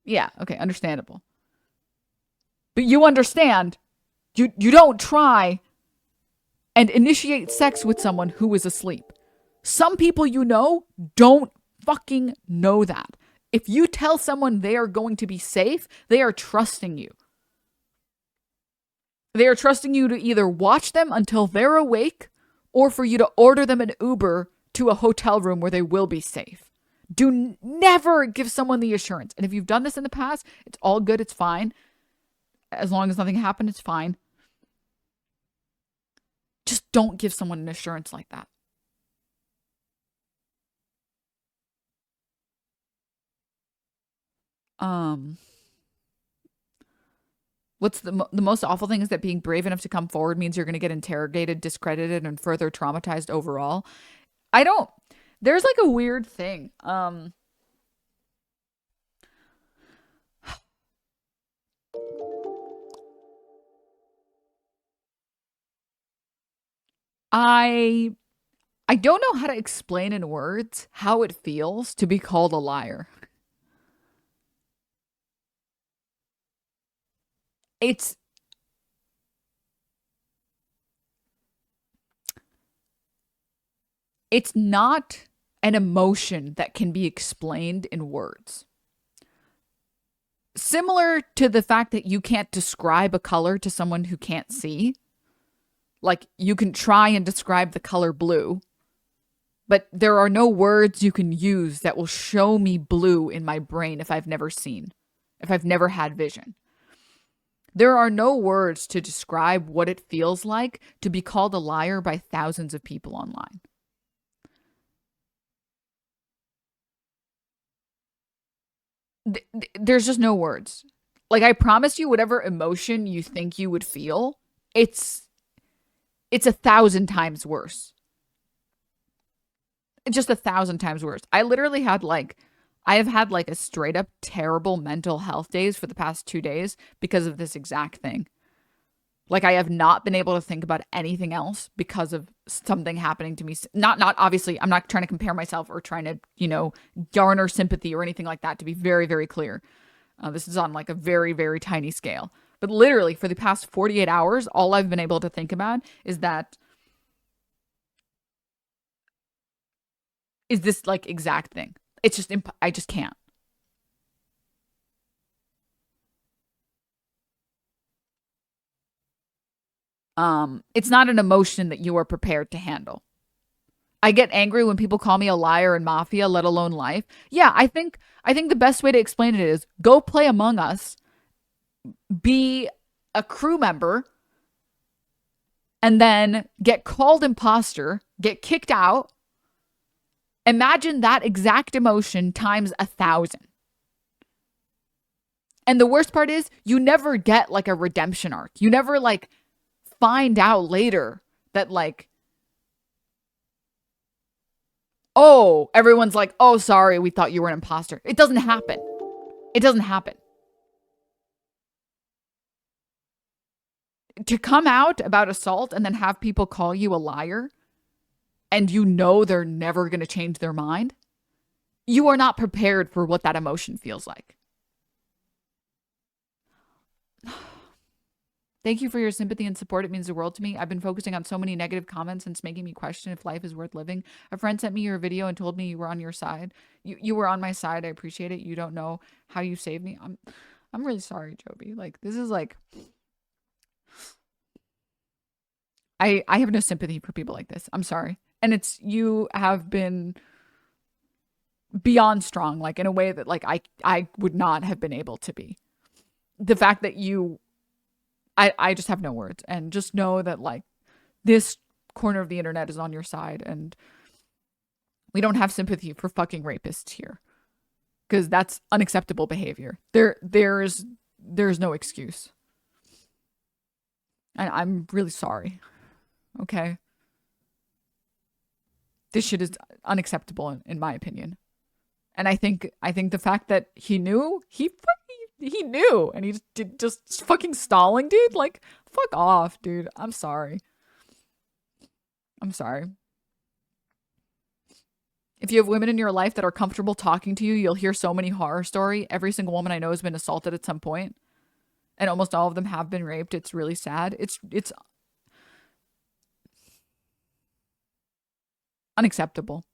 Yeah. Okay. Understandable. But you understand, you don't try and initiate sex with someone who is asleep. Some people you know don't fucking know that. If you tell someone they are going to be safe, they are trusting you. They are trusting you to either watch them until they're awake or for you to order them an Uber to a hotel room where they will be safe. Do never give someone the assurance. And if you've done this in the past, it's all good. It's fine. As long as nothing happened, it's fine. Just don't give someone an assurance like that. What's the most awful thing is that being brave enough to come forward means you're going to get interrogated, discredited, and further traumatized overall. There's like a weird thing. I don't know how to explain in words how it feels to be called a liar. It's not an emotion that can be explained in words. Similar to the fact that you can't describe a color to someone who can't see. Like, you can try and describe the color blue, but there are no words you can use that will show me blue in my brain if I've never had vision. There are no words to describe what it feels like to be called a liar by thousands of people online. There's just no words. Like, I promise you, whatever emotion you think you would feel, it's 1,000 times worse. It's just 1,000 times worse. I have had like a straight up terrible mental health days for the past 2 days because of this exact thing. Like, I have not been able to think about anything else because of something happening to me. Not obviously, I'm not trying to compare myself or trying to, garner sympathy or anything like that, to be very, very clear. This is on like a very, very tiny scale. But literally for the past 48 hours, all I've been able to think about is this like exact thing. It's just, I just can't. It's not an emotion that you are prepared to handle. I get angry when people call me a liar in Mafia, let alone life. Yeah, I think the best way to explain it is go play Among Us, be a crew member, and then get called imposter, get kicked out. Imagine that exact emotion times 1,000. And the worst part is you never get like a redemption arc. You never like find out later that like, oh, everyone's like, oh, sorry, we thought you were an imposter. It doesn't happen. It doesn't happen. To come out about assault and then have people call you a liar and they're never going to change their mind, you are not prepared for what that emotion feels like. Thank you for your sympathy and support. It means the world to me. I've been focusing on so many negative comments and it's making me question if life is worth living. A friend sent me your video and told me you were on your side. You were on my side. I appreciate it. You don't know how you saved me. I'm really sorry, Jovi. Like, this is like, I have no sympathy for people like this. I'm sorry. And you have been beyond strong, like in a way that like I would not have been able to be. The fact that I just have no words, and just know that like this corner of the internet is on your side and we don't have sympathy for fucking rapists here, because that's unacceptable behavior. There's no excuse. And I'm really sorry. Okay. This shit is unacceptable in my opinion. And I think the fact that he knew, he knew, and he just fucking stalling, dude. Like, fuck off, dude. I'm sorry. If you have women in your life that are comfortable talking to you, you'll hear so many horror stories. Every single woman I know has been assaulted at some point, and almost all of them have been raped. It's really sad. It's unacceptable.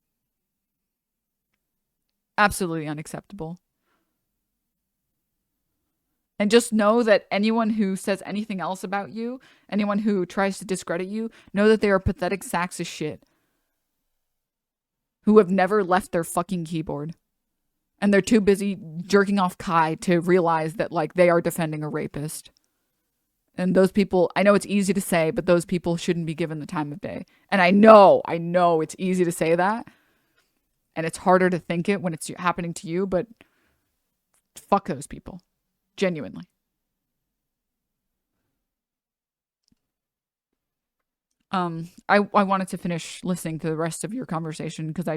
Absolutely unacceptable. And just know that anyone who says anything else about you, anyone who tries to discredit you, know that they are pathetic sacks of shit. who have never left their fucking keyboard. And they're too busy jerking off Kai to realize that, like, they are defending a rapist. And those people, I know it's easy to say, but those people shouldn't be given the time of day. And I know it's easy to say that. And it's harder to think it when it's happening to you, but fuck those people. Genuinely. I wanted to finish listening to the rest of your conversation because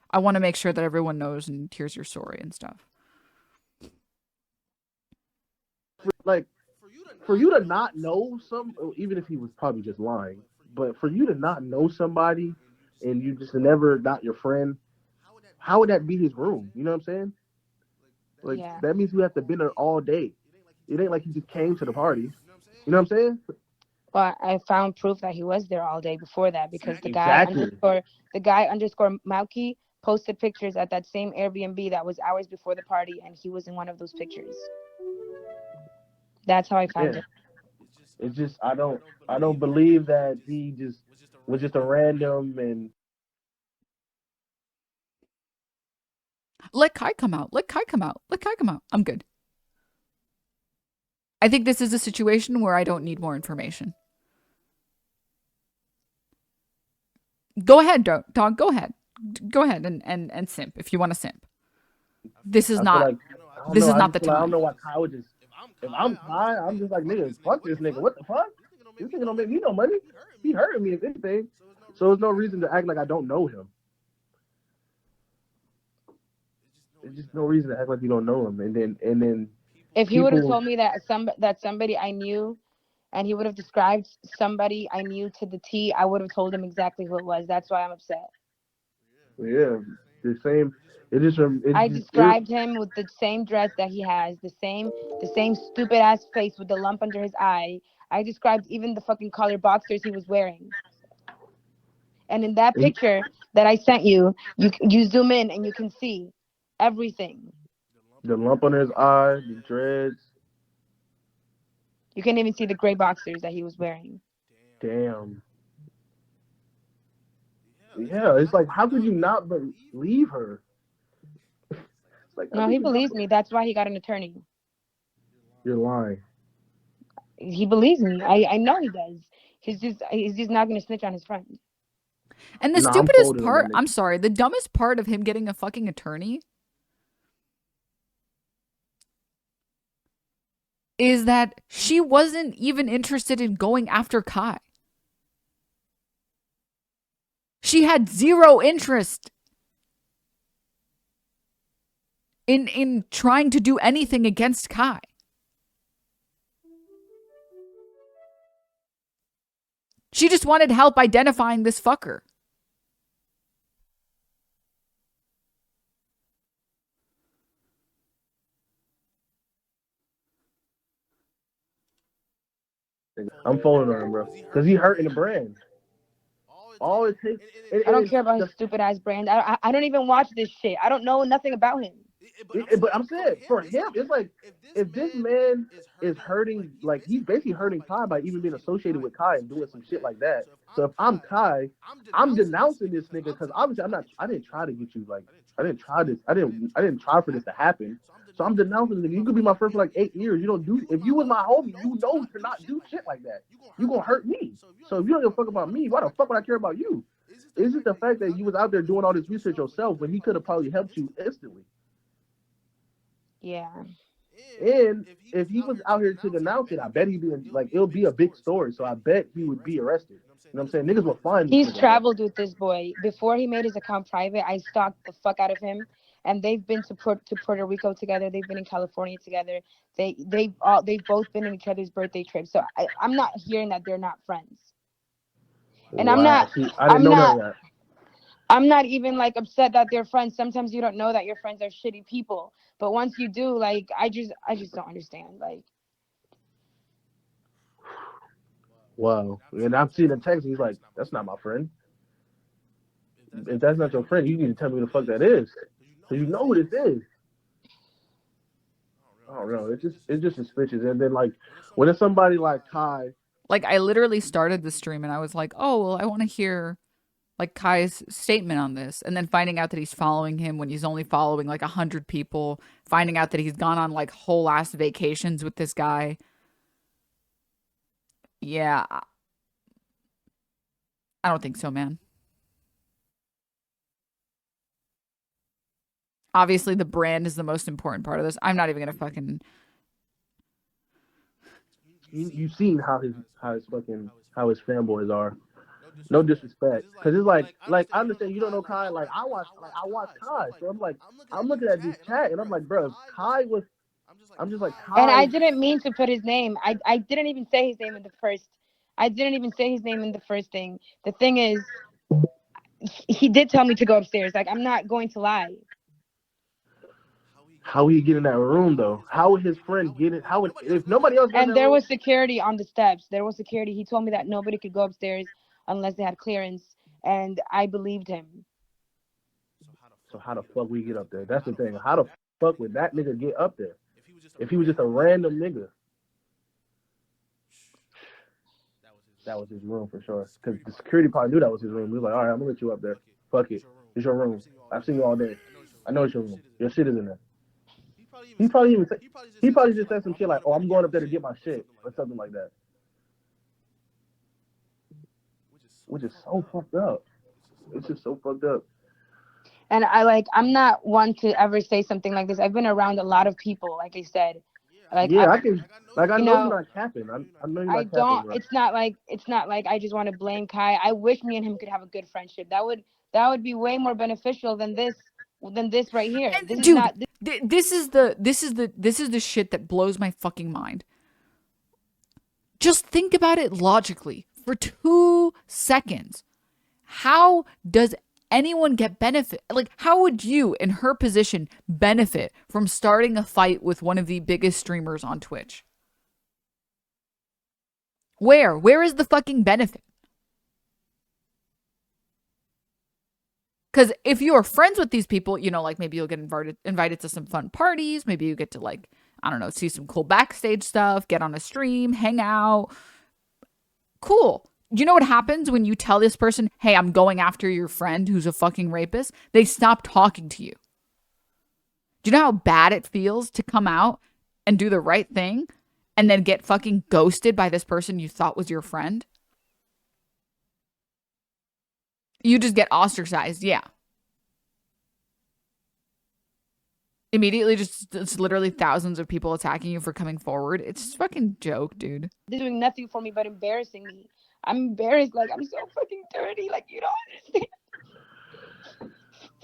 I want to make sure that everyone knows and hears your story and stuff. Like, for you to not know even if he was probably just lying, but for you to not know somebody and you just never not your friend, how would that be his room? You know what I'm saying? Like, Yeah. that means you have to been there all day. It ain't like he just came to the party. You know what I'm saying? Well, I found proof that he was there all day before that because the Exactly. guy underscore Mauki posted pictures at that same Airbnb that was hours before the party, and he was in one of those pictures. That's how I found Yeah. it. It's just I don't believe that he just was just a random and Let Kai come out. Let Kai come out. Let Kai come out. I'm good. I think this is a situation where I don't need more information. Go ahead, dog. Go ahead. Go ahead and simp if you want to simp. This is I feel not. like I don't This know. is not the I don't time. know why Kai would just. If I'm Kai, I'm just like, nigga, fuck this nigga. What the fuck? This nigga don't make me no money. He hurting me if anything. So there's no reason to act like I don't know him. There's just no reason to act like you don't know him. And then If he would have people. told me that somebody I knew, and he would have described somebody I knew to the T, I would have told him exactly who it was. That's why I'm upset. Yeah, the same. I described him with the same dress that he has, the same stupid ass face with the lump under his eye. I described even the fucking color boxers he was wearing. And in that picture that I sent you, you zoom in and you can see everything. The lump under his eye, the dreads. You can't even see the gray boxers that he was wearing. Damn. Yeah, it's like, how could you not believe her? Like, No, he believes me. That's why he got an attorney. You're lying. He believes me. I know he does. He's just not gonna snitch on his friend. And the Nah, I'm stupidest folded on part, that I'm nigga. sorry, the dumbest part of him getting a fucking attorney is that she wasn't even interested in going after Kai. She had zero interest in trying to do anything against Kai. She just wanted help identifying this fucker. I'm folding on him, bro, because he hurting the brand. All it takes. I don't care about his stupid ass brand. I don't even watch this shit. I don't know nothing about him. But I'm saying for him, it's like if this man is hurting, like he's basically hurting Kai by even being associated with Kai and doing some shit like that. So if I'm Kai, I'm denouncing this nigga because obviously I'm not. I didn't try to get you. Like I didn't try this. I didn't try for this to happen. So I'm denouncing this nigga. You could be my friend for like 8 years. You don't do. If you was my homie, you know to not do shit like that. You gonna hurt me. So if you don't give a fuck about me, why the fuck would I care about you? It's just the fact that you was out there doing all this research yourself when he could have probably helped you instantly. Yeah. And if he was out here to denounce it, I bet he'd be like, it'll be a big story. So I bet he would be arrested. You know what I'm saying? Niggas will find this He's nigga. traveled with this boy. Before he made his account private, I stalked the fuck out of him. And they've been to Puerto Rico together. They've been in California together. They've both been in each other's birthday trips. So I'm not hearing that they're not friends. And Wow. See, I didn't know none of that. I'm not even like upset that they're friends. Sometimes you don't know that your friends are shitty people. But once you do, like I just don't understand. Like, Wow. And I'm seeing the text. He's like, "That's not my friend. If that's not your friend, you need to tell me who the fuck that is, so you know who this is." I don't know. It's just suspicious. And then like when it's somebody like Kai, Like, I literally started the stream and I was like, oh, well, I want to hear like Kai's statement on this, and then finding out that he's following him when he's only following like 100 people, finding out that he's gone on like whole ass vacations with this guy. Yeah, I don't think so, man. Obviously, the brand is the most important part of this. I'm not even gonna fucking. You've seen how his fanboys are. No disrespect, because it's like I understand you don't know Kai. I watch Kai, so I'm looking at this chat and I'm like, bro, Kai was. I'm just like And I Kai. didn't mean to put his name. I didn't even say his name in the first. I didn't even say his name in the first thing. The thing is, he did tell me to go upstairs. Like, I'm not going to lie. How he get in that room though? How would his friend get it? How would if nobody else got in And that there room? was security on the steps. There was security. He told me that nobody could go upstairs unless they had clearance, and I believed him. So how the fuck we get up there? That's the thing. How the fuck would that nigga get up there? If he was just a random nigga, that was his room for sure. Because the security probably knew that was his room. He was like, all right, I'm gonna let you up there. Fuck it, it's your room. I've seen you all day. I know it's your room. Your shit is in there. He probably even said, he probably just said some shit like, oh, I'm going up there to get my shit or something like that. Which is so fucked up. It's just so fucked up. And I'm not one to ever say something like this. I've been around a lot of people, like I said. Like, yeah, I can. Like I you know know, you're not capping. I know you're I not capping, don't. bro. It's not like I just want to blame Kai. I wish me and him could have a good friendship. That would be way more beneficial than this right here. This And is dude, not. this is the shit that blows my fucking mind. Just think about it logically for 2 seconds. How does anyone get benefit? Like, how would you, in her position, benefit from starting a fight with one of the biggest streamers on Twitch? Where is the fucking benefit? Because if you are friends with these people, you know, like maybe you'll get invited to some fun parties. Maybe you get to, like, I don't know, see some cool backstage stuff, get on a stream, hang out. Cool. You know what happens when you tell this person, hey, I'm going after your friend who's a fucking rapist? They stop talking to you. Do you know how bad it feels to come out and do the right thing and then get fucking ghosted by this person you thought was your friend? You just get ostracized. Yeah. Immediately, just it's literally thousands of people attacking you for coming forward. It's just a fucking joke, dude. They're doing nothing for me but embarrassing me. I'm embarrassed. Like, I'm so fucking dirty. Like, you don't understand.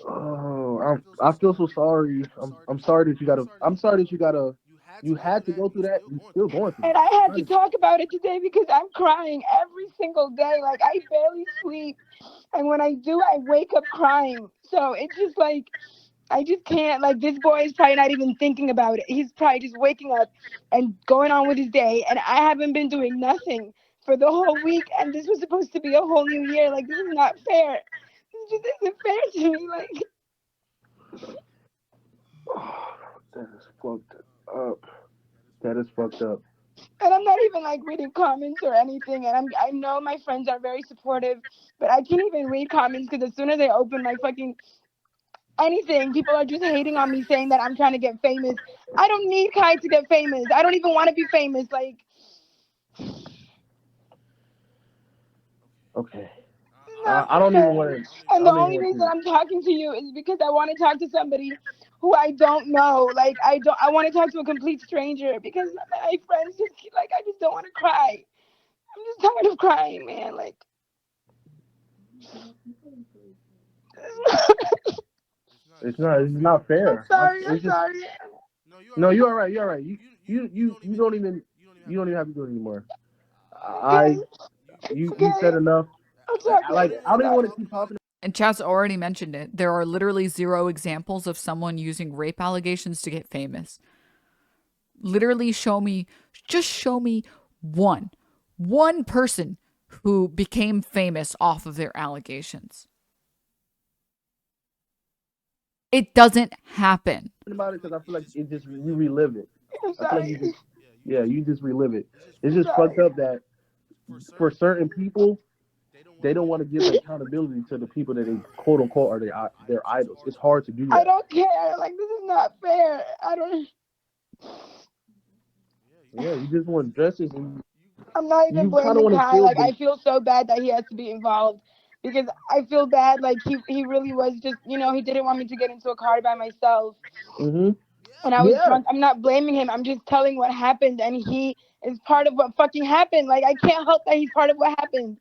Oh, I feel so sorry. I'm sorry that you gotta. I'm sorry that you had to go through that. You're still going through And it. I had to talk about it today because I'm crying every single day. Like, I barely sleep. And when I do, I wake up crying. So it's just like, I just can't. Like, this boy is probably not even thinking about it. He's probably just waking up and going on with his day. And I haven't been doing nothing for the whole week. And this was supposed to be a whole new year. Like, this is not fair. This just isn't fair to me. Like, Oh, that is fucked up. That is fucked up. and I'm not even like reading comments or anything. And I know my friends are very supportive, but I can't even read comments because as soon as I open my fucking anything, people are just hating on me, saying that I'm trying to get famous. I don't need Kai to get famous. I don't even want to be famous. Like, Okay. not I don't fair. even want to. And the only reason I'm talking to you is because I want to talk to somebody who I don't know. Like, I want to talk to a complete stranger because my friends just like, I just don't want to cry. I'm just tired of crying, man. Like, It's not fair. I'm sorry. It's I'm just, sorry. no, you're all right. You're all right. You don't even have to do it anymore. Okay. You Okay. said enough. I'm sorry. I don't even want to keep talking. And Chad's already mentioned it. There are literally 0 examples of someone using rape allegations to get famous. Literally show me one person who became famous off of their allegations. It doesn't happen. About it because I feel like it just you relive it. I'm I feel sorry. like you just relive it. It's just fucked up that for certain people they don't want to give accountability to the people that they quote unquote are their idols. It's hard to do I that. don't care. Like, this is not fair. I don't. Yeah, you just want dresses and I'm not even you kind of blaming want to Kai. feel Like, the. I feel so bad that he has to be involved because I feel bad. Like, he really was just, he didn't want me to get into a car by myself. Mm-hmm. And I was Yeah, drunk. I'm not blaming him. I'm just telling what happened. And he is part of what fucking happened. Like, I can't help that he's part of what happened.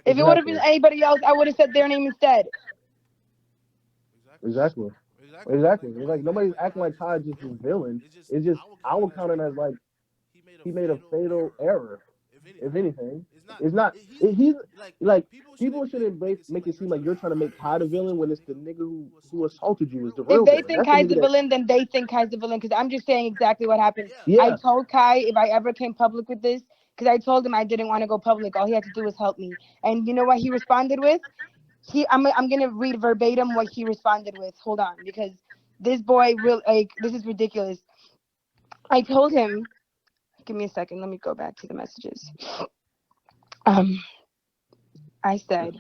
If it would have been exactly, anybody else, I would have said their name instead. exactly, exactly. It's like nobody's acting like Kai just this villain. It's just I would count it as like he made a fatal error. If anything, it's not. He's like people shouldn't make it seem like you're trying to make Kai the villain when it's the nigga who assaulted you is the If real they villain. think That's the Kai's nigga the that. villain, then they think Kai's the villain. Because I'm just saying exactly what happened. I Yeah, told Kai if I ever came public with this, because I told him I didn't want to go public. All he had to do was help me. And you know what he responded with? I'm gonna read verbatim what he responded with. Hold on, because this boy real like this is ridiculous. I told him. Give me a second. Let me go back to the messages. Um, I said.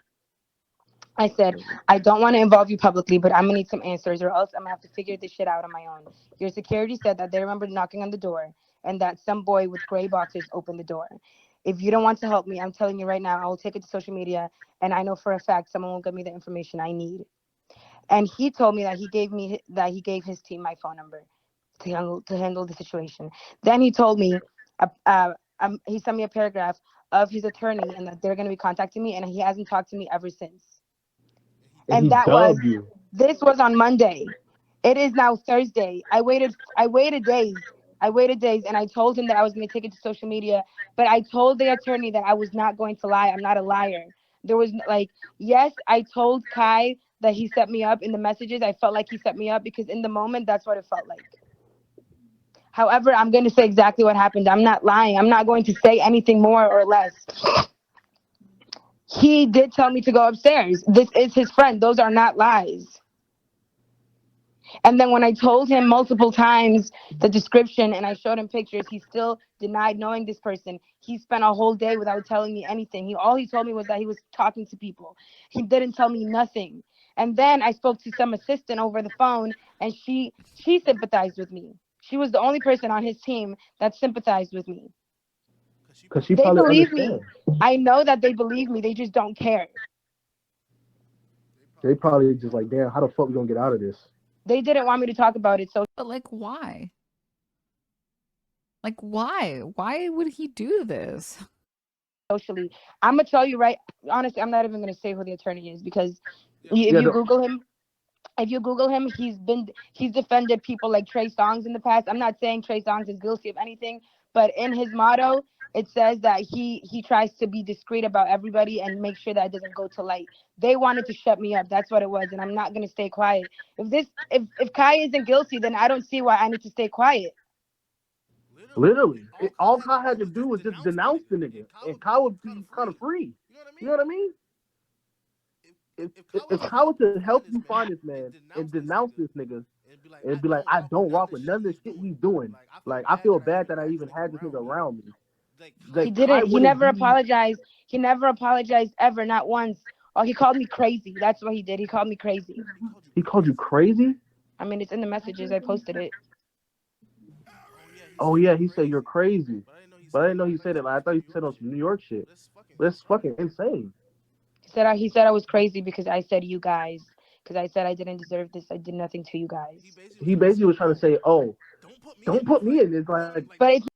I said, I don't want to involve you publicly, but I'm gonna need some answers, or else I'm gonna have to figure this shit out on my own. Your security said that they remembered knocking on the door and that some boy with gray boxers opened the door. If you don't want to help me, I'm telling you right now, I will take it to social media, and I know for a fact someone will give me the information I need. And he told me that he gave his team my phone number to handle the situation. Then he told me, he sent me a paragraph of his attorney and that they're gonna be contacting me, and he hasn't talked to me ever since. and And he dubbed you. this was on Monday. It is now Thursday. I waited days. I waited days and I told him that I was going to take it to social media, but I told the attorney that I was not going to lie. I'm not a liar. There was like, yes, I told Kai that he set me up in the messages. I felt like he set me up because in the moment that's what it felt like. However, I'm going to say exactly what happened. I'm not lying. I'm not going to say anything more or less. He did tell me to go upstairs. This is his friend. Those are not lies. And then when I told him multiple times the description and I showed him pictures, he still denied knowing this person. He spent a whole day without telling me anything. All he told me was that he was talking to people. He didn't tell me nothing. And then I spoke to some assistant over the phone and she sympathized with me. She was the only person on his team that sympathized with me. Cause she They probably believe me. understands. I know that they believe me. They just don't care. They probably just like, damn, how the fuck we gonna get out of this? They didn't want me to talk about it. So But like, why? Like, why? Why would he do this? socially, I'm gonna tell you right honestly, I'm not even gonna say who the attorney is because if Yeah, you Google him, he's defended people like Trey Songz in the past. I'm not saying Trey Songz is guilty of anything, but in his motto, it says that he tries to be discreet about everybody and make sure that it doesn't go to light. They wanted to shut me up. That's what it was, and I'm not gonna stay quiet. If Kai isn't guilty, then I don't see why I need to stay quiet. literally. All Kai had to do was just denounce the nigga, and Kai would be kind of free. You know what I mean? If Kai was to help you find this man and denounce this nigga and be like, I don't rock with none of the shit he's doing. Like I feel bad that I even had this nigga around me. He Like Kai didn't. He wouldn't never be. apologized. He never apologized ever, not once. Oh, he called me crazy. That's what he did. He called me crazy. He called you crazy. I mean, it's in the messages. I posted it. Oh yeah, he said you're crazy, but I didn't know he said it. Like I thought he said on some New York shit. That's fucking insane. He said I was crazy because I said you guys. Because I said I didn't deserve this. I did nothing to you guys. He basically was trying to say, "Oh, don't put me in this." Like, But it's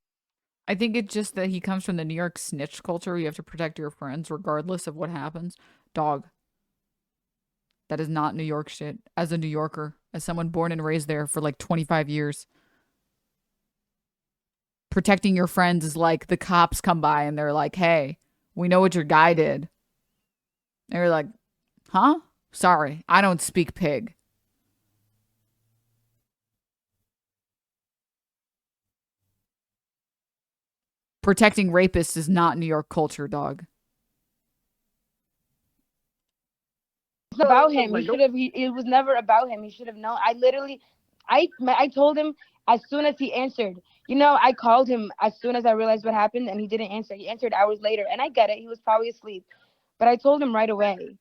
I think it's just that he comes from the New York snitch culture. You have to protect your friends regardless of what happens. Dog. That is not New York shit. As a New Yorker, as someone born and raised there for like 25 years, protecting your friends is like the cops come by and they're like, hey, we know what your guy did. And you're like, huh? Sorry, I don't speak pig. Protecting rapists is not New York culture, dog. not about him. like, He should have. It was never about him. He should have known. I told him as soon as he answered. I called him as soon as I realized what happened, and he didn't answer. He answered hours later, and I get it. He was probably asleep. But I told him right away.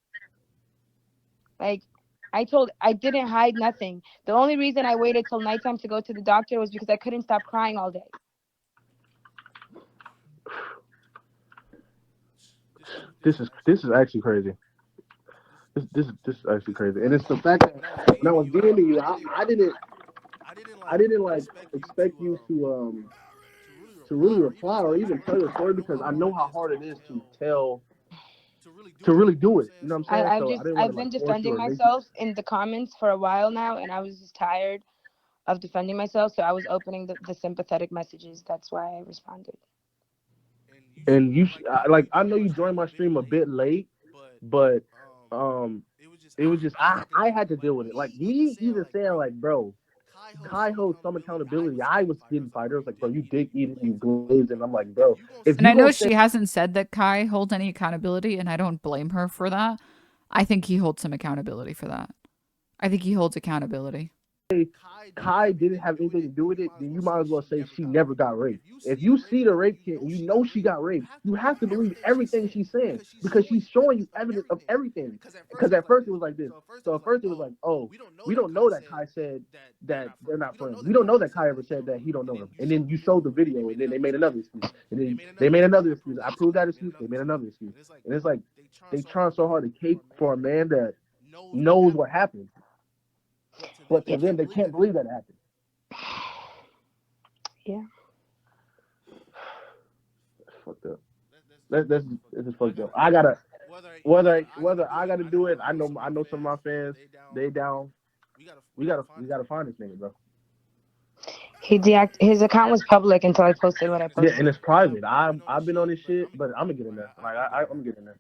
Like, I didn't hide nothing. The only reason I waited till nighttime to go to the doctor was because I couldn't stop crying all day. This is actually crazy. This is actually crazy, and it's the fact that when I was DMing you, I didn't like expect you to really reply or even tell your story because I know how hard it is to really do it. You know what I'm saying? So I didn't want to I've like been force you defending or make you. myself in the comments for a while now, and I was just tired of defending myself, so I was opening the sympathetic messages. That's why I responded. And like I know you joined my stream a bit late, but um, it was just I had to deal with it. Like me even saying like, bro, Kai holds some accountability. I was getting fired. It was like, bro, you dick eating, you glazed, and I'm like, bro, if And you I know gonna say she hasn't said that Kai holds any accountability, and I don't blame her for that. I think he holds some accountability for that. I think he holds accountability. Kai didn't have anything to do with it, then you might as well say she never got raped. If you see the rape kit and you know she got raped, you have to believe everything she's saying because she's showing you evidence of everything. Because at first it was like this. So at first it was like, oh, we don't know that Kai said that they're not friends. We don't know that Kai ever said that he don't know him. And then you showed the video, and then they made another excuse. And then they made another excuse. I proved that excuse. They made another excuse. And it's like they trying so hard to cape for a man that knows what happened. But to Yeah. them, they can't believe that happened. Yeah. Fucked up. That's just fucked up. I gotta whether I gotta do it. I know some of my fans. They down. We gotta find this nigga, bro. His account was public until I posted what I Yeah, and posted. it's private. I've been on this shit, but I'm gonna get in there. Like I'm gonna get in there.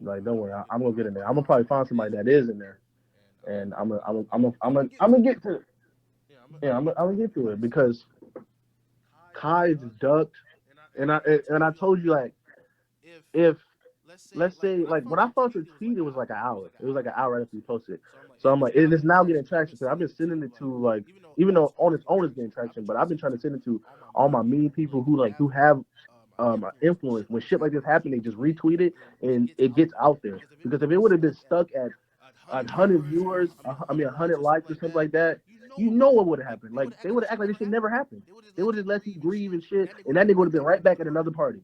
Like don't worry, I'm gonna get in there. I'm gonna probably find somebody that is in there, and I'm gonna get to it. Yeah, I'm gonna get to it because Kai just ducked, and I told you like if let's say like when I found your tweet, it was like an hour. It was like an hour right after you posted it. So I'm like, it is now getting traction because I've been sending it to like even though on its own it's getting traction, but I've been trying to send it to all my mean people who have influence. When shit like this happen, they just retweet it and it gets out there. Because if it would have been stuck at 100 viewers, I mean 100 likes or something like that, you know what would have happened. Like they would have acted like this shit never happened. They would have just let you grieve and shit, and that nigga would have been right back at another party.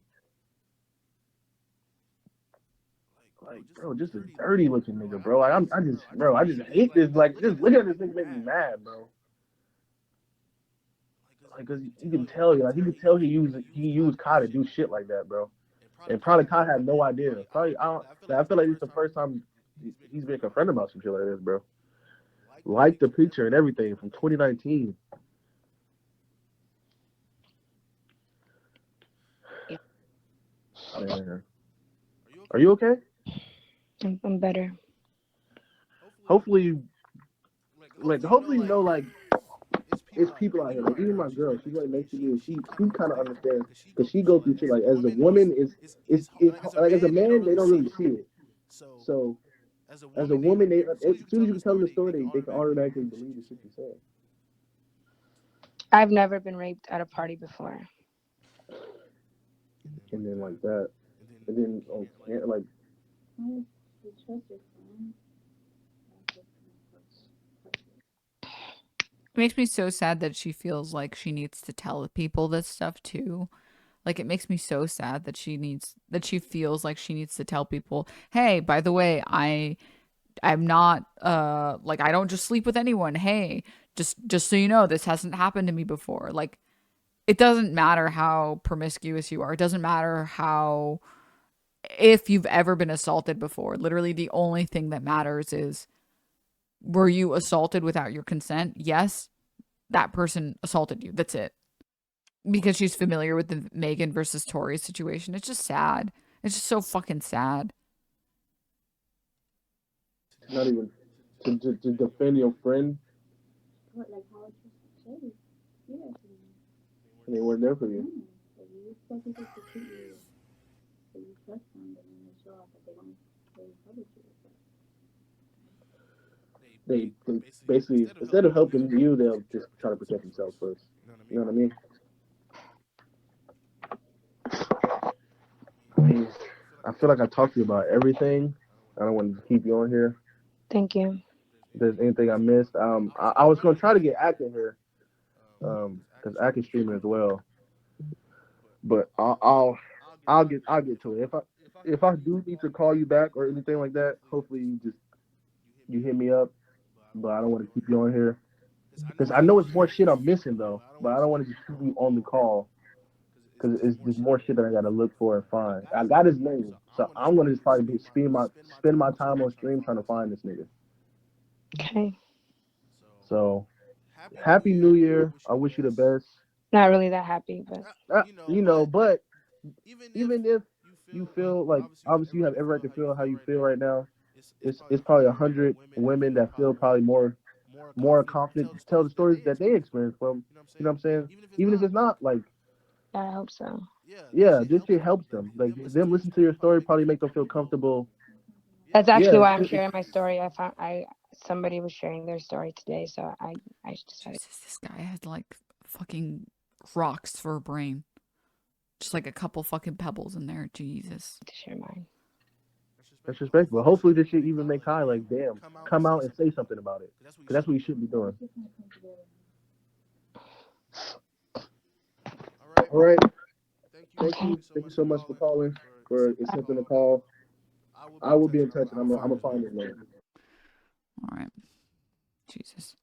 Like, bro, just a dirty looking nigga, bro. Like, I just hate this. Like, just looking at this nigga make me mad, bro. Like, cause you can tell, like, you can tell he used Kai to do shit like that, bro. And probably Kai had no idea. Probably, I don't. Like, I feel like it's the first time he's been confronted about some shit like this, bro. Like the picture and everything from 2019. Yeah. Man. Are you okay? I'm better. Hopefully, hopefully you know, like, it's people out here. Like even my girl, she's like next to me, and she kind of understands because she go through shit. Like as a woman, it's like as a man, they don't really see it. So as a woman, they as soon as you tell them the story, they can automatically believe the shit you say. I've never been raped at a party before. And then like that, and then like. It makes me so sad that she feels like she needs to tell people this stuff too. Like it makes me so sad that she feels like she needs to tell people, "Hey, by the way, I'm not like I don't just sleep with anyone. Hey, just so you know, this hasn't happened to me before." Like it doesn't matter how promiscuous you are. It doesn't matter how if you've ever been assaulted before. Literally the only thing that matters is were you assaulted without your consent? Yes, that person assaulted you. That's it. Because she's familiar with the Megan versus Tori situation. It's just sad. It's just so fucking sad. Not even to defend your friend. And they weren't there for you. They basically instead of helping you, they'll just try to protect themselves first. You know what I mean? I feel like I talked to you about everything. I don't want to keep you on here. Thank you. If there's anything I missed, I was gonna try to get Ack in here, because Ack is streaming as well. But I'll get to it. If I do need to call you back or anything like that, hopefully you hit me up. But I don't want to keep you on here because I know it's more shit I'm missing though. But I don't want to just keep you on the call because it's just more shit that I gotta look for and find. I got his name, so I'm gonna just probably spend my time on stream trying to find this nigga. Okay. So happy New Year. I wish you the best. Not really that happy, but But even if you feel like obviously you have every right to feel how you feel right now, it's probably 100 women that feel probably more confident to tell the stories that they experience from. You know what I'm saying? Even if it's not like, I hope so. yeah, this shit helps them. Like them listen to your story probably make them feel comfortable. That's actually Yeah, why I'm sharing my story. Somebody was sharing their story today, so I decided. Jesus, this guy has like fucking rocks for a brain. Just like a couple fucking pebbles in there. Jesus. To share mine. that's respectful. Hopefully this shit even make Kai like, damn, come out and say something about it, because that's what you should be doing. All right. Okay. Thank you so much for calling, for accepting the call. I will be in touch, and I'm gonna find it, man. All right. Jesus.